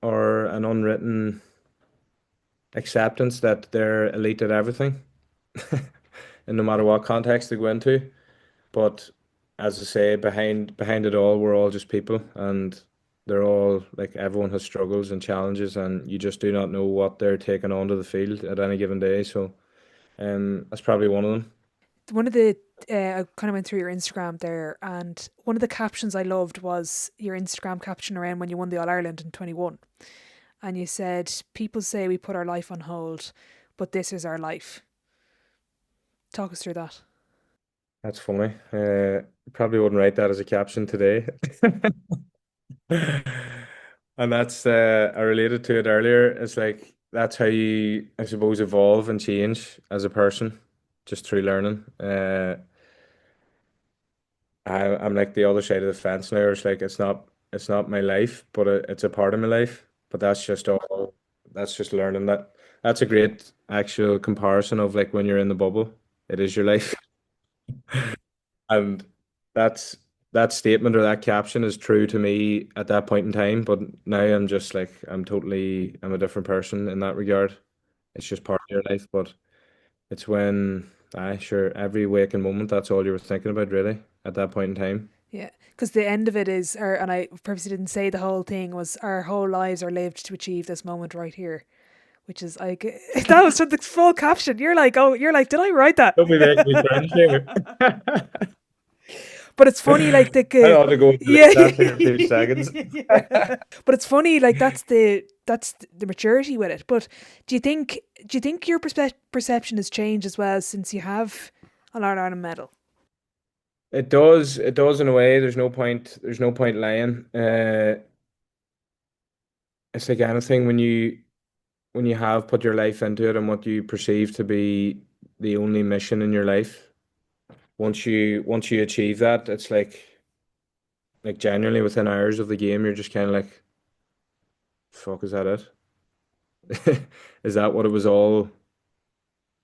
or an unwritten acceptance that they're elite at everything. And no matter what context they go into. But as I say, behind it all, we're all just people, and they're all like everyone has struggles and challenges, and you just do not know what they're taking onto the field at any given day. So, that's probably one of them. One of the I kind of went through your Instagram there, and one of the captions I loved was your Instagram caption around when you won the All Ireland in 21, and you said, "People say we put our life on hold, but this is our life." Talk us through that. That's funny. Probably wouldn't write that as a caption today. And that's I related to it earlier. It's like that's how you, I suppose, evolve and change as a person, just through learning. I'm like the other side of the fence now. It's like it's not my life, but it's a part of my life. But that's just all. That's just learning that. That's a great actual comparison of like when you're in the bubble. It is your life, and that's that statement or that caption is true to me at that point in time. But now I'm just like I'm a different person in that regard. It's just part of your life, but it's when I sure every waking moment that's all you were thinking about really at that point in time. Yeah, because the end of it is, and I purposely didn't say the whole thing, was our whole lives are lived to achieve this moment right here, which is like that was the full caption. You're like, oh, you're like, did I write that? Don't be making me cringe here. But it's funny, like I ought to go and delete yeah, that here in 2 seconds. yeah. But it's funny, like that's the maturity with it. But do you think your perception has changed as well since you have an All Ireland medal? It does in a way. There's no point lying. It's like anything when you have put your life into it and what you perceive to be the only mission in your life. Once you achieve that, it's like genuinely within hours of the game, you're just kind of like, fuck, is that it? Is that what it was all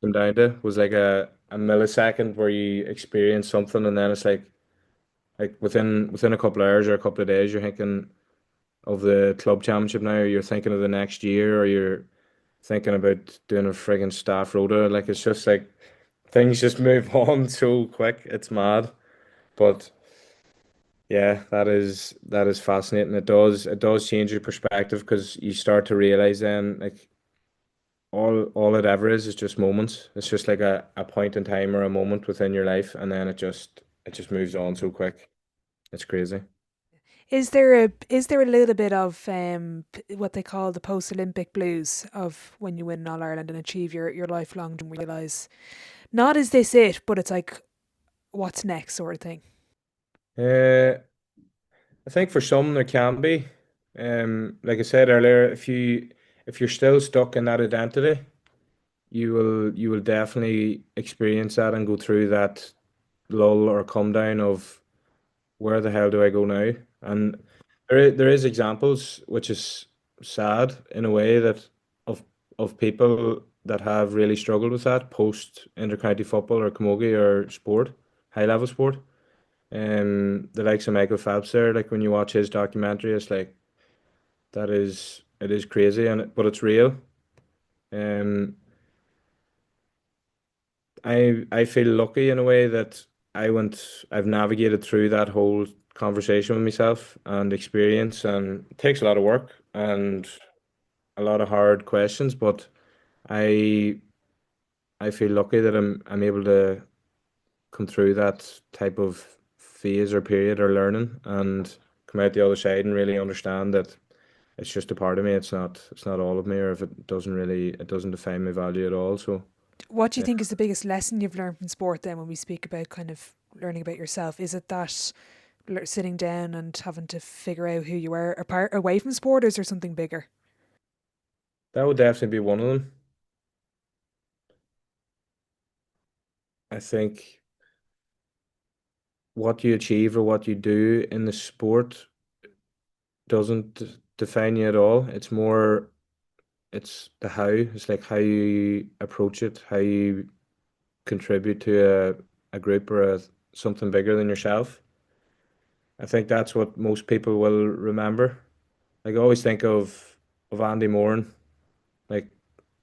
come down to? Was like a millisecond where you experience something and then it's like within a couple of hours or a couple of days, you're thinking of the club championship now, or you're thinking of the next year, or you're thinking about doing a friggin' staff rota. Like it's just like things just move on so quick. It's mad. But yeah, that is fascinating. It does change your perspective because you start to realize then like all it ever is just moments. It's just like a point in time or a moment within your life and then it just moves on so quick. It's crazy. Is there a little bit of what they call the post Olympic blues of when you win All Ireland and achieve your lifelong dream? Realize not is this it, but it's like what's next sort of thing. Uh I think for some there can be. Like I said earlier, if you're still stuck in that identity, you will definitely experience that and go through that lull or come down of where the hell do I go now? And there is examples which is sad in a way that of of people that have really struggled with that post intercounty football or camogie or sport, high level sport. The likes of Michael Phelps there, like when you watch his documentary, it's like it is crazy and but it's real. Um, I feel lucky in a way that I've navigated through that whole conversation with myself and experience, and it takes a lot of work and a lot of hard questions, but I I feel lucky that I'm able to come through that type of phase or period or learning and come out the other side and really understand that it's just a part of me. It's not all of me, or if it doesn't define my value at all. So What do you yeah, think is the biggest lesson you've learned from sport then when we speak about kind of learning about yourself? Is it that sitting down and having to figure out who you are apart away from sport, or is there something bigger? that would definitely be one of them. I think what you achieve or what you do in the sport doesn't define you at all. It's the how. It's like how you approach it, how you contribute to a group or something bigger than yourself. I think that's what most people will remember. Like I always think of Andy Moran, like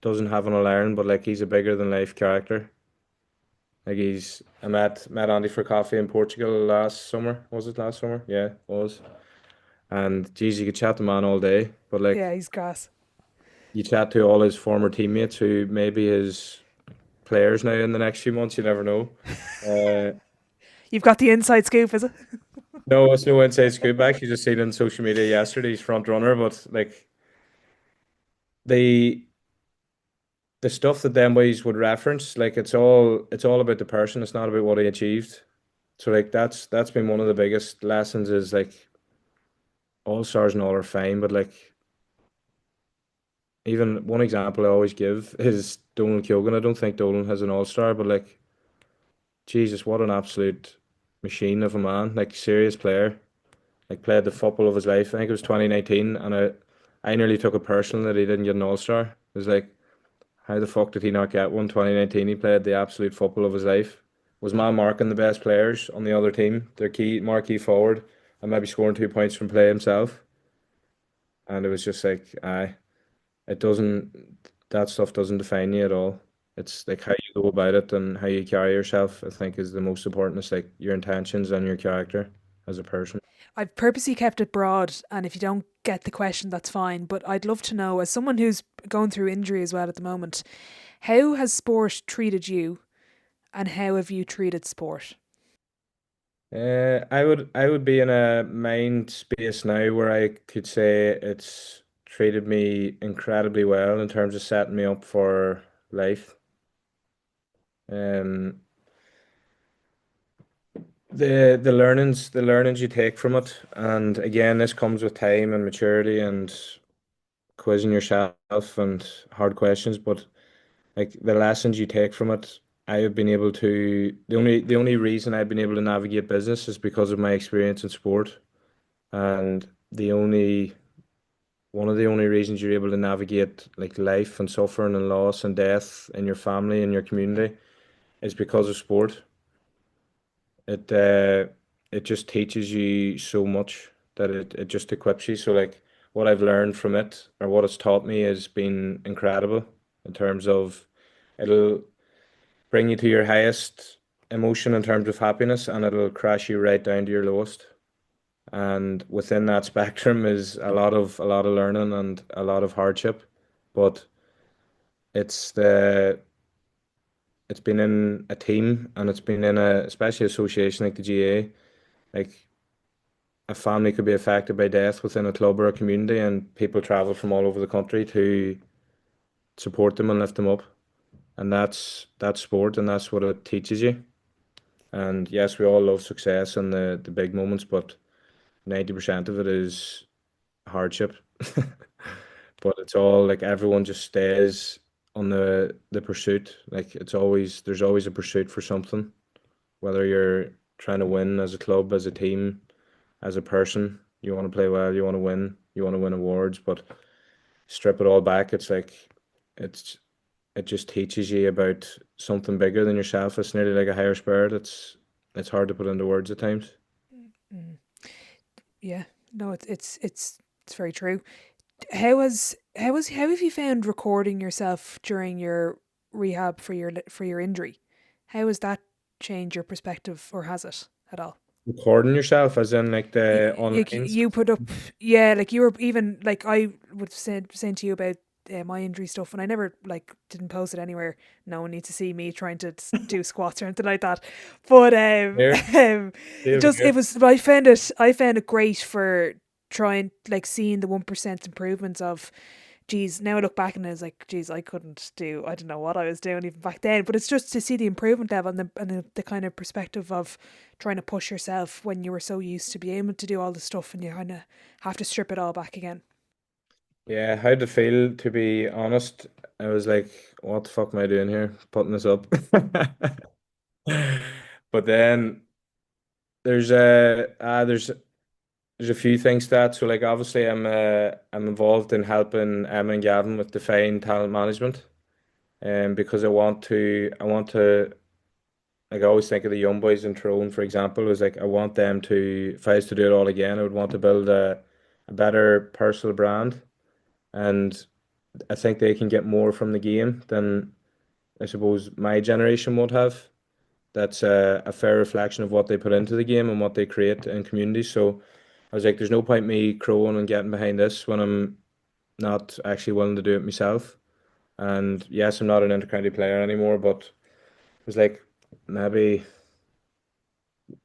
doesn't have an Iron, but like he's a bigger than life character. Like I met Andy for coffee in Portugal last summer. Was it last summer? Yeah, it was. And geez, you could chat to man all day, but Yeah, like he's gas. you chat to all his former teammates who maybe his players now in the next few months. You never know. Uh, You've got the inside scoop, is it? no, it's no inside scoop. I actually just seen on social media yesterday he's front runner, but like the the stuff that them boys would reference, like it's all about the person. It's not about what he achieved. So like that's been one of the biggest lessons is like all stars and all are fine, but like even one example I always give is Donald Kyogan. I don't think Dolan has an all star, but like Jesus, what an absolute machine of a man. Like serious player. Like played the football of his life. I think it was 2019, and I nearly took it personal that he didn't get an all star. It was like, how the fuck did he not get one? 2019, he played the absolute football of his life. Was man marking the best players on the other team, their key marquee forward, and maybe scoring 2 points from play himself. And it was just like, aye, it doesn't, that stuff doesn't define you at all. It's like how you go about it and how you carry yourself, I think, is the most important. It's like your intentions and your character as a person. I've purposely kept it broad, and if you don't get the question, that's fine. But I'd love to know, as someone who's going through injury as well at the moment, how has sport treated you, and how have you treated sport? I would be in a mind space now where I could say it's treated me incredibly well in terms of setting me up for life. Um, the learnings you take from it, and again, this comes with time and maturity and quizzing yourself and hard questions. But like the lessons you take from it, I have been able to. The only reason I've been able to navigate business is because of my experience in sport, and the only one of the only reasons you're able to navigate like life and suffering and loss and death in your family and your community is because of sport. It uh it just teaches you so much that it just equips you. So like what I've learned from it or what it's taught me has been incredible in terms of it'll bring you to your highest emotion in terms of happiness and it'll crash you right down to your lowest. And within that spectrum is a lot of learning and a lot of hardship, but it's the it's been in a team and it's been in a especially association like the GA, like a family could be affected by death within a club or a community and people travel from all over the country to support them and lift them up, and that's sport and that's what it teaches you. And yes, we all love success and the big moments, but 90% of it is hardship. But it's all like everyone just stays on the pursuit. Like there's always a pursuit for something, whether you're trying to win as a club, as a team, as a person. You want to play well, you want to win awards, but strip it all back, it's like it's it just teaches you about something bigger than yourself. It's nearly like a higher spirit. It's hard to put into words at times. Mm. Yeah, no, it's very true. How have you found recording yourself during your rehab for your injury? How has that changed your perspective, or has it at all? Recording yourself as in like the Like online you stuff. put up, yeah, like you were even like I would saying to you about my injury stuff, and I never like didn't post it anywhere. No one needs to see me trying to do squats or anything like that. But Here, um, same it here. was. I found it great for. trying, like, seeing the 1% improvements of, geez, now I look back and I was like, geez, I couldn't do, I don't know what I was doing even back then. But it's just to see the improvement level and the kind of perspective of trying to push yourself when you were so used to be able to do all the stuff and you kind of have to strip it all back again. Yeah, how'd it feel, to be honest? I was like, what the fuck am I doing here? Putting this up. But then there's there's a few things to that. So like obviously I'm involved in helping Emma and Gavin with defined talent management. And because I want to, like, I always think of the young boys in Tyrone, for example, was like I want them to, if I was to do it all again, I would want to build a better personal brand. And I think they can get more from the game than I suppose my generation would have. That's a fair reflection of what they put into the game and what they create in communities. So I was like, there's no point me crowing and getting behind this when I'm not actually willing to do it myself. And yes, I'm not an intercounty player anymore, but it was like maybe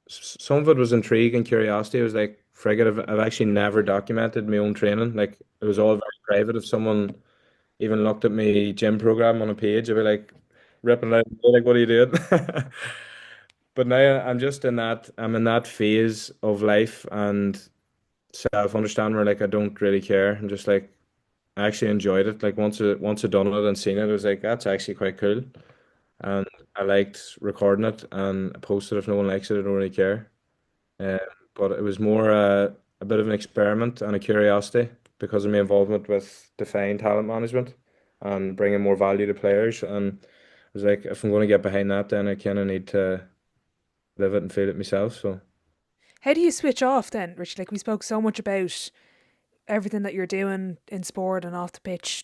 some of it was intrigue and curiosity. I was like, frigate, I've actually never documented my own training. Like it was all very private. If someone even looked at my gym program on a page, I'd be like ripping it out, like, what are you doing? But now I'm just in I'm in that phase of life and self-understand where like I don't really care. I'm just like, I actually enjoyed it. Like once I done it and seen it, I was like, that's actually quite cool. And I liked recording it and I posted. If no one likes it, I don't really care. Uh, but it was more a bit of an experiment and a curiosity because of my involvement with defined talent management and bringing more value to players. And I was like, if I'm going to get behind that, then I kind of need to live it and feel it myself. So, How do you switch off then, Richard? Like, we spoke so much about everything that you're doing in sport and off the pitch.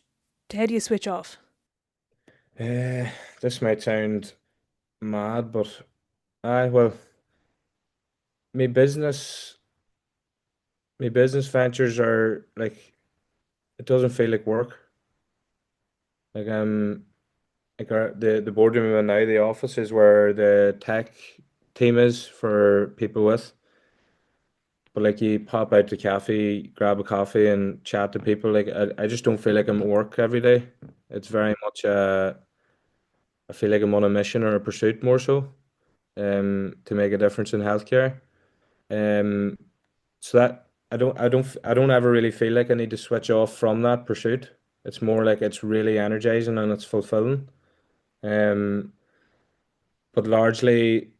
How do you switch off? uh, this might sound mad, but well, my business, my business ventures are like, it doesn't feel like work. Like like the boardroom I'm in now, the office is where the tech team is for people with. But like you pop out to cafe, grab a coffee and chat to people. Like I just don't feel like I'm at work every day. It's very much I feel like I'm on a mission or a pursuit more so, to make a difference in healthcare. Um so that I don't ever really feel like I need to switch off from that pursuit. It's more like it's really energizing and it's fulfilling. Um but largely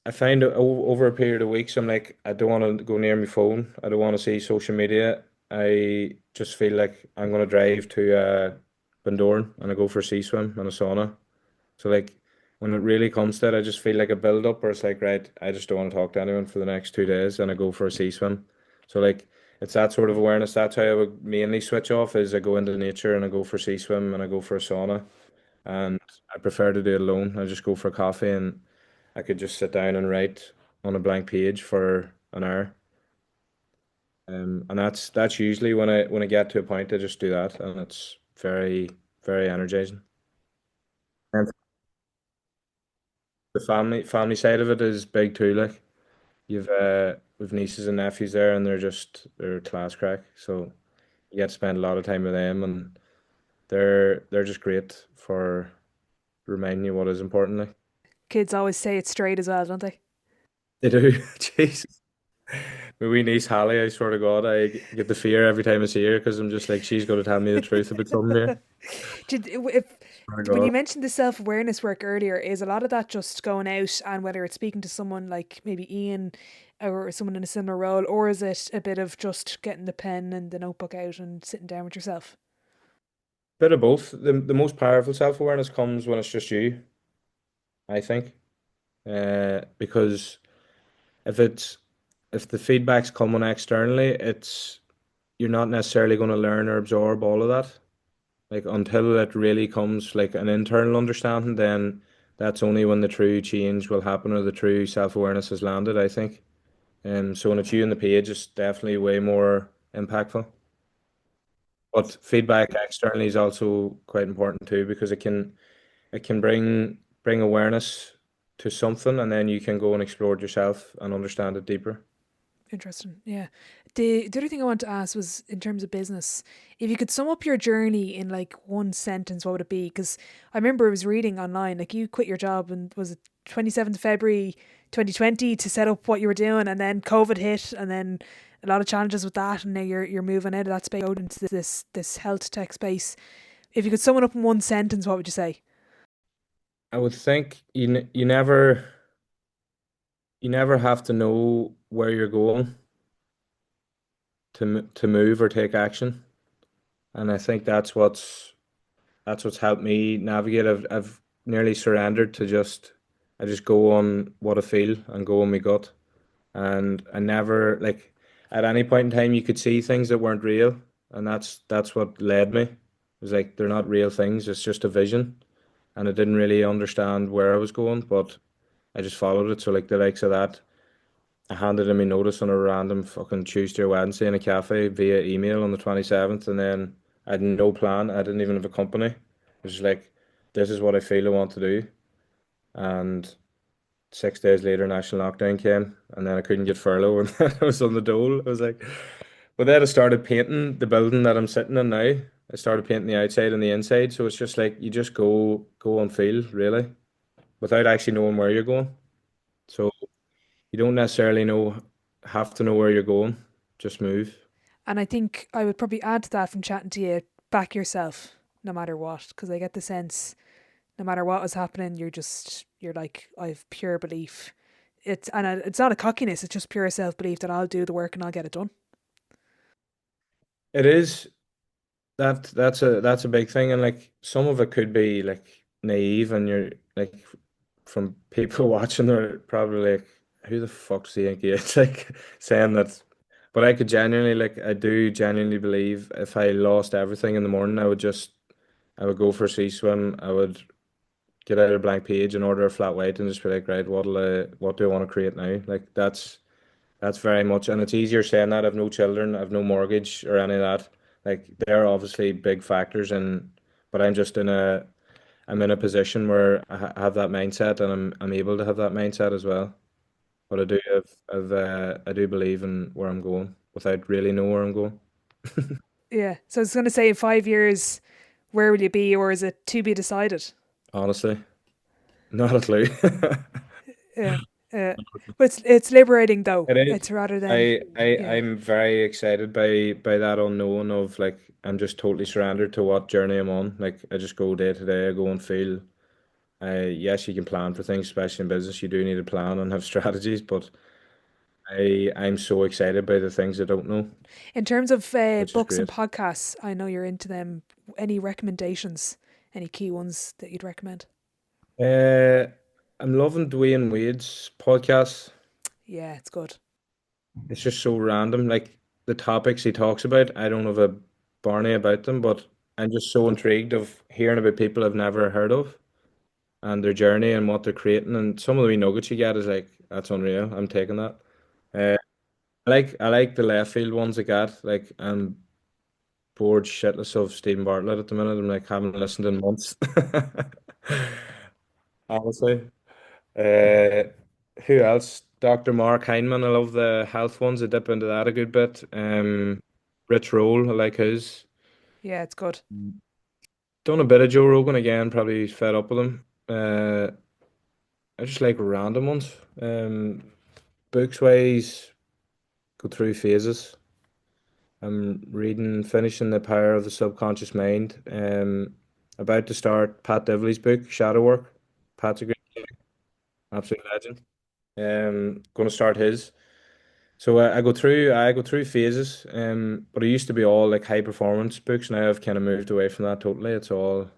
I find over a period of weeks, I'm like, I don't want to go near my phone. I don't want to see social media. I just feel like I'm going to drive to Bundoran and I go for a sea swim and a sauna. So like when it really comes to it, I just feel like a build up where it's like, right, I just don't want to talk to anyone for the next 2 days and I go for a sea swim. So like it's that sort of awareness. That's how I would mainly switch off is I go into nature and I go for a sea swim and I go for a sauna. And I prefer to do it alone. I just go for a coffee and I could just sit down and write on a blank page for an hour. And that's usually when I get to a point, I just do that, and it's very energizing. And the family side of it is big too. Like you've with nieces and nephews there, and they're class crack. So you get to spend a lot of time with them, and they're just great for reminding you what is important. Like Kids always say it straight as well, don't they? they do. Jeez. My wee niece Hallie, I swear to God, I get the fear every time I see her because I'm just like, she's going to tell me the truth about something here. If Swear to when you God. mentioned the self awareness work earlier, is a lot of that just going out and whether it's speaking to someone like maybe Ian or someone in a similar role, or is it a bit of just getting the pen and the notebook out and sitting down with yourself? Bit of both. The most powerful self-awareness comes when it's just you, I think. Because if it's if the feedback's coming externally, it's you're not necessarily going to learn or absorb all of that. Like until it really comes like an internal understanding, then that's only when the true change will happen or the true self-awareness has landed, I think. So when it's you on the page, it's definitely way more impactful. But feedback externally is also quite important too because it can bring awareness to something and then you can go and explore it yourself and understand it deeper. Interesting. Yeah. The other thing I want to ask was in terms of business, if you could sum up your journey in like one sentence, what would it be? Because I remember I was reading online, like you quit your job and was it 27th of February 2020 to set up what you were doing, and then COVID hit, and then a lot of challenges with that, and now you're moving out of that space out into this health tech space. If you could sum it up in one sentence, what would you say? I would think you never have to know where you're going to move or take action, and I think that's what's helped me navigate. I've nearly surrendered to just I just go on what I feel and go on my gut, and I never like at any point in time you could see things that weren't real, and that's what led me. It was like they're not real things, it's just a vision, and I didn't really understand where I was going, but I just followed it. So like the likes of that, I handed in my notice on a random fucking Tuesday or Wednesday in a cafe via email on the 27th, and then I had no plan. I didn't even have a company. It was just like, this is what I feel I want to do. And 6 days later, national lockdown came, and then I couldn't get furlough, and then I was on the dole. I was like, but then I started painting the building that I'm sitting in now. I started painting the outside and the inside, so it's just like you just go on feel really, without actually knowing where you're going. So you don't necessarily have to know where you're going. Just move. And I think I would probably add to that from chatting to you, back yourself no matter what, because I get the sense no matter what was happening, you're like, I've pure belief. It's not a cockiness, it's just pure self belief that I'll do the work and I'll get it done. It is that's a big thing, and like some of it could be like naive, and you're like from people watching, they're probably like, who the fuck's the Yankee? It's like saying that, but I could genuinely I do genuinely believe if I lost everything in the morning, I would go for a sea swim. I would get out a blank page and order a flat white and just be like, right, what do I want to create now? Like that's very much, and it's easier saying that. I've no children, I've no mortgage or any of that. Like they're obviously big factors, and but I'm in a position where I have that mindset, and I'm able to have that mindset as well. But I do believe in where I'm going without really know where I'm going. Yeah. So I was going to say, in 5 years, where will you be, or is it to be decided? Honestly, not a clue. Yeah. But it's liberating though. It is. It's rather than, yeah. I'm very excited by that unknown of like I'm just totally surrendered to what journey I'm on. Like I just go day to day, I go and feel. Yes, you can plan for things, especially in business. You do need a plan and have strategies, but I'm so excited by the things I don't know, In terms of which is books and great. podcasts, I know you're into them. Any recommendations? Any key ones that you'd recommend? Uh, I'm loving Dwayne Wade's podcast. Yeah, it's good. It's just so random. Like the topics he talks about, I don't have a barney about them, but I'm just so intrigued of hearing about people I've never heard of and their journey and what they're creating. And some of the wee nuggets you get is like, that's unreal. I'm taking that. Uh, I like the left field ones I got. Like I'm bored shitless of Stephen Bartlett at the minute. I'm like haven't listened in months. Honestly. Uh, who else? Dr. Mark Hyneman. I love the health ones. I dip into that a good bit. Rich Roll, I like his. Yeah, it's good. Done a bit of Joe Rogan again, probably fed up with him. I just like random ones. Books wise, go through phases. I'm reading, finishing The Power of the Subconscious Mind. About to start Pat Dibley's book, Shadow Work. Pat's a great, absolute legend. Going to start his. So I go through phases. But it used to be all like high performance books. Now I've kind of moved away from that totally. It's all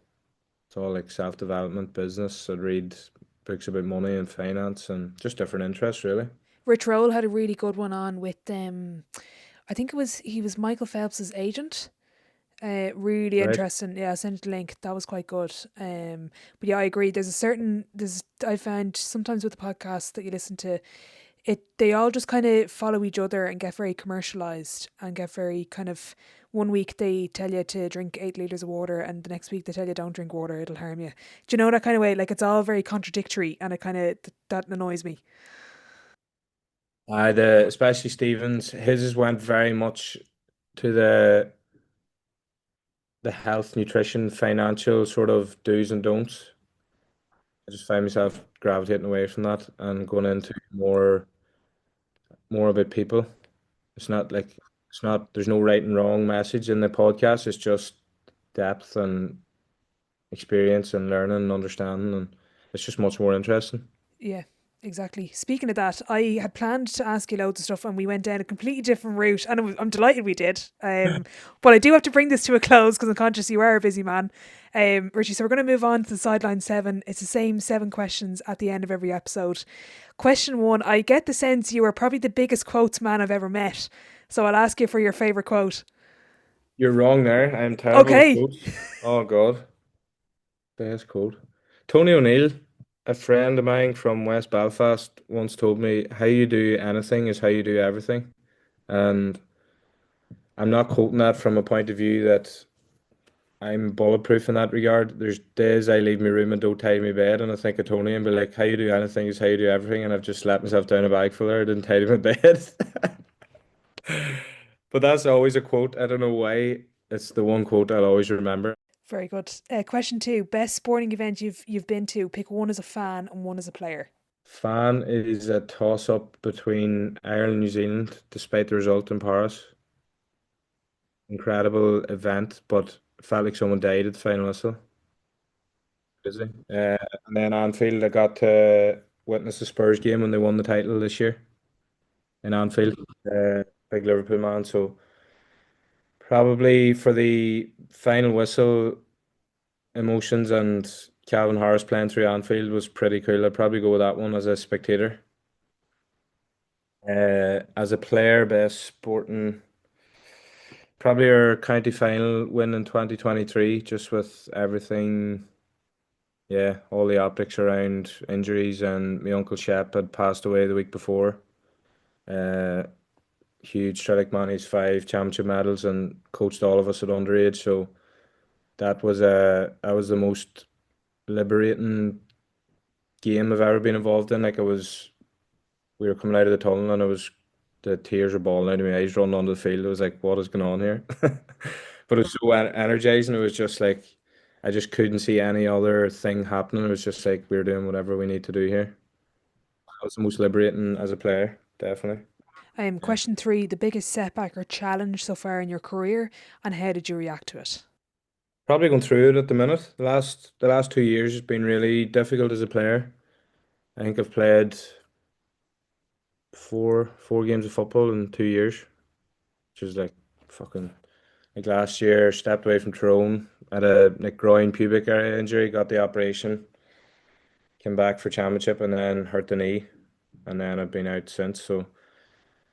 like self development, business. I'd read books about money and finance and just different interests really. Rich Roll had a really good one on with I think he was Michael Phelps's agent. Really Right. interesting. Yeah, I sent the link. That was quite good. But yeah, I agree. There's I find sometimes with the podcasts that you listen to, they all just kind of follow each other and get very commercialized and get very kind of, one week they tell you to drink 8 liters of water and the next week they tell you don't drink water, it'll harm you. Do you know that kind of way? Like it's all very contradictory, and it kind of that annoys me. Especially Stevens, his has went very much to the health, nutrition, financial sort of do's and don'ts. I just find myself gravitating away from that and going into more about people. It's not like it's not there's no right and wrong message in the podcast. It's just depth and experience and learning and understanding, and it's just much more interesting. Yeah, exactly. Speaking of that, I had planned to ask you loads of stuff and we went down a completely different route and I'm delighted we did. But I do have to bring this to a close because I'm conscious you are a busy man. Richie, so we're going to move on to the sideline seven. It's the same seven questions at the end of every episode. Question one, I get the sense you are probably the biggest quotes man I've ever met. So I'll ask you for your favourite quote. You're wrong there. I'm terrible with Okay. quotes. Oh God, best quote. Tony O'Neill, a friend of mine from West Belfast, once told me, "How you do anything is how you do everything." And I'm not quoting that from a point of view that I'm bulletproof in that regard. There's days I leave my room and don't tidy my bed, and I think of Tony and be like, "How you do anything is how you do everything," and I've just let myself down a bag full there. I didn't tidy my bed. But that's always a quote. I don't know why. It's the one quote I'll always remember. Very good. Question two, best sporting event you've been to. Pick one as a fan and one as a player. Fan is a toss up between Ireland and New Zealand, despite the result in Paris. Incredible event, but felt like someone died at the final whistle. Busy. And then Anfield, I got to witness the Spurs game when they won the title this year in Anfield. Big Liverpool man, so probably for the final whistle, emotions and Calvin Harris playing through Anfield was pretty cool. I'd probably go with that one as a spectator. As a player, best sporting, probably our county final win in 2023, just with everything, yeah, all the optics around injuries, and my uncle Shep had passed away the week before. Uh, Huge Trillick man, he's five championship medals and coached all of us at underage. So that was the most liberating game I've ever been involved in. Like we were coming out of the tunnel and the tears were balling out of my eyes running onto the field. It was like, what is going on here? But it was so energizing. It was just like I just couldn't see any other thing happening. It was just like we're doing whatever we need to do here. That was the most liberating as a player, definitely. Yeah. Question three, the biggest setback or challenge so far in your career, and how did you react to it? Probably going through it at the minute. The last 2 years has been really difficult as a player. I think I've played four games of football in 2 years, which is like fucking like last year. Stepped away from Tyrone, had a like groin pubic area injury, got the operation, came back for championship, and then hurt the knee, and then I've been out since. So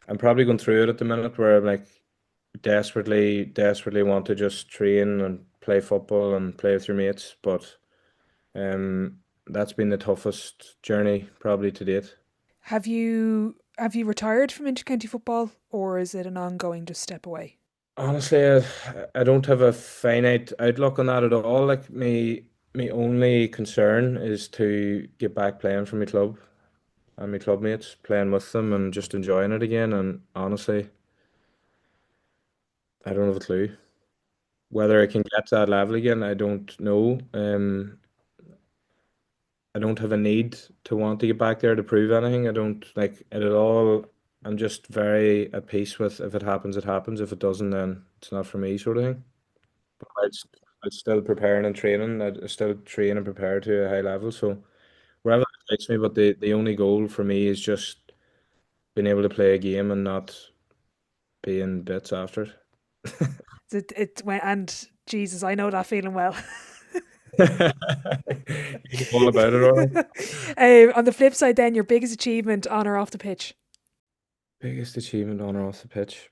I'm probably going through it at the minute where I'm like desperately want to just train and play football and play with your mates, but um, that's been the toughest journey probably to date. Have you retired from intercounty football, or is it an ongoing just step away? Honestly, I don't have a finite outlook on that at all. Like me only concern is to get back playing for my club and my club mates, playing with them and just enjoying it again. And honestly, I don't have a clue. Whether I can get to that level again, I don't know. I don't have a need to want to get back there to prove anything. I don't like it at all. I'm just very at peace with if it happens, it happens. If it doesn't, then it's not for me, sort of thing. I'd, I'd still preparing and training. I'd still train and prepare to a high level. So wherever it takes me, but the only goal for me is just being able to play a game and not being bits after it. It went, and Jesus, I know that feeling well. You know all about it, all right. On the flip side, then your biggest achievement on or off the pitch. Biggest achievement on or off the pitch?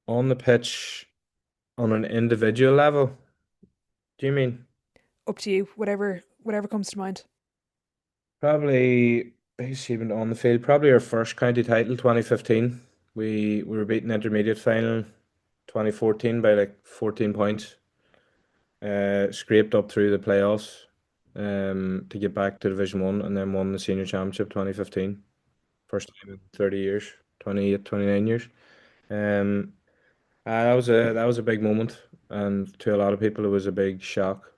On the pitch, on an individual level, do you mean? Up to you, whatever comes to mind. Probably biggest achievement on the field. Probably our first county title, 2015. We were beaten intermediate final 2014 by like 14 points. Scraped up through the playoffs to get back to Division 1 and then won the senior championship 2015. first time in 30 years, 28, 29 years. Um, that was a big moment, and to a lot of people, it was a big shock.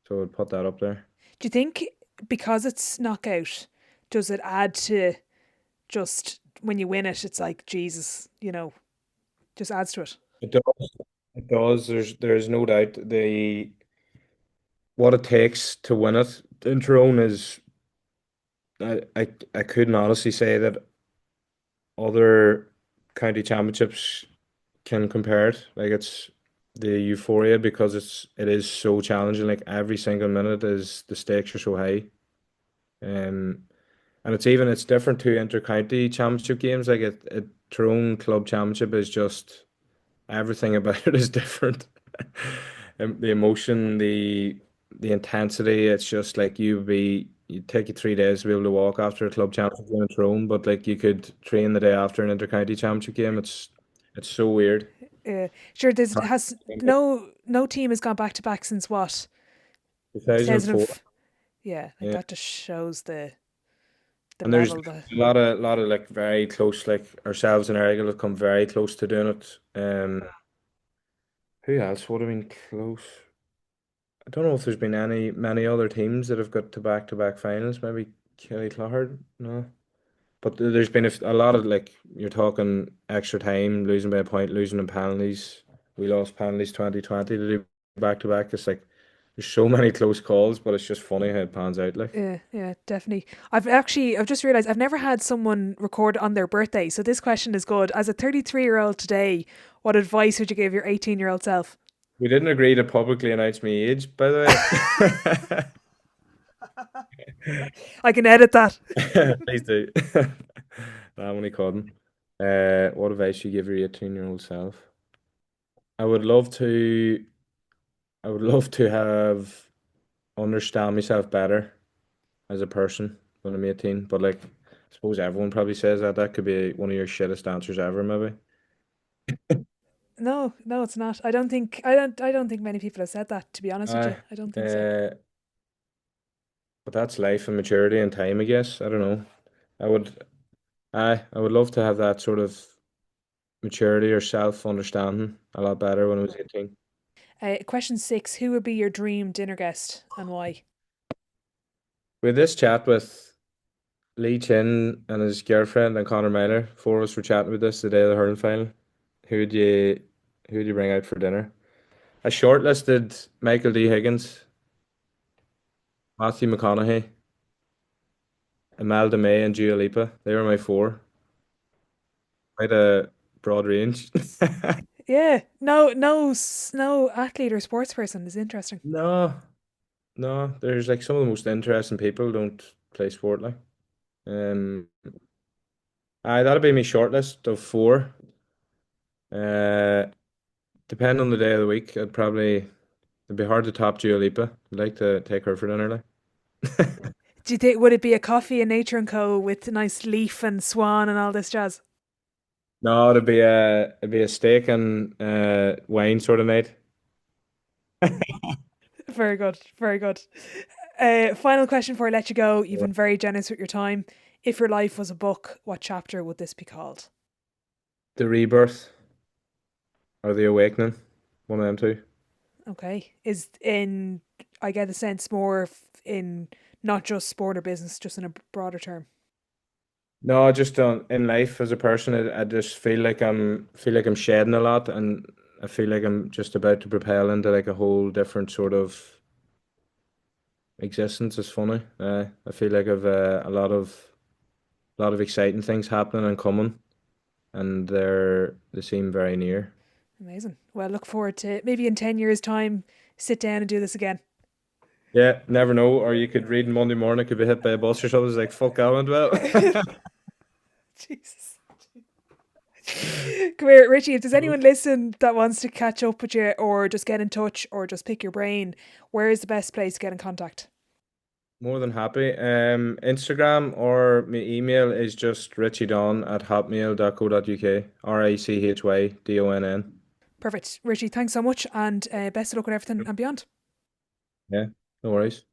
So I'd put that up there. Do you think because it's knockout, does it add to just when you win it, it's like Jesus, just adds to it? It does. It does. There's no doubt the what it takes to win it in Tyrone is I couldn't honestly say that other county championships can compare it. Like it's the euphoria because it is so challenging. Like every single minute is the stakes are so high. Um, and it's different to inter-county championship games. Like Tyrone Club Championship is just everything about it is different. The emotion, the intensity, it's just like you'd take you 3 days to be able to walk after a club championship game in Tyrone, but like you could train the day after an inter-county championship game. It's so weird. Sure, there's has no team has gone back to back since what 2000 2004. yeah, like Yeah. that just shows the And there's level that a lot of like very close, like ourselves and Errigal have come very close to doing it. Who else would have been close? I don't know if there's been many other teams that have got to back-to-back finals. Maybe Kelly Clogher, no. But there's been a lot of like you're talking extra time, losing by a point, losing in penalties. We lost penalties 2020 to do back-to-back. It's like there's so many close calls, but it's just funny how it pans out. Like yeah, definitely. I've just realized I've never had someone record on their birthday, so this question is good. As a 33-year-old today, what advice would you give your 18-year-old self? we didn't agree to publicly announce my age, by the I can edit that. way. Please do. Nah, I'm only kidding. What advice you give your 18-year-old self? I would love to. I would love to have understand myself better as a person when I'm 18. But like, I suppose everyone probably says that. That could be one of your shittest answers ever, maybe. No, no, it's not. I don't think many people have said that, to be honest with you. Aye. I don't think so. Uh, but that's life and maturity and time, I guess. I don't know. I would. I would love to have that sort of maturity or self-understanding a lot better when I was 18. Question 6, who would be your dream dinner guest and why? We had this chat with Lee Chin and his girlfriend and Connor Myler. Four of us were chatting about this the day of the hurling final. Who'd you who'd you bring out for dinner? I shortlisted Michael D. Higgins, Matthew McConaughey, Imelda May, and Dua Lipa. They were my four. Quite a broad range. Yeah, no athlete or sports person is interesting. No, no. There's like some of the most interesting people don't play sport like. Um, that'll be my shortlist of four. Uh, depending on the day of the week, it'd be hard to top Dua Lipa. I'd like to take her for dinner like. Do you think would it be a coffee in Nature and Co with a nice leaf and swan and all this jazz? No, it'd be a steak and wine sort of night. Very good, very good. Final question before I let you go. You've been very generous with your time. If your life was a book, what chapter would this be called? The Rebirth or The Awakening, one of them two. Okay, is in I get a sense more in not just sport or business, just in a broader term. No, just in life as a person, I just feel like I'm shedding a lot, and I feel like I'm just about to propel into like a whole different sort of existence. It's funny. I feel like I've a lot of exciting things happening and coming, and they seem very near. Amazing. Well, look forward to maybe in 10 years' time, sit down and do this again. Yeah, never know. Or you could read Monday morning, could be hit by a bus or something. It's like fuck that went well. Jesus. Come here, Richie. If there's anyone listen that wants to catch up with you or just get in touch or just pick your brain, where is the best place to get in contact? More than happy. Instagram or my email is just richieDon@hotmail.co.uk. RICHYDONN. Perfect. Richie, thanks so much and best of luck with everything and beyond. Yeah, no worries.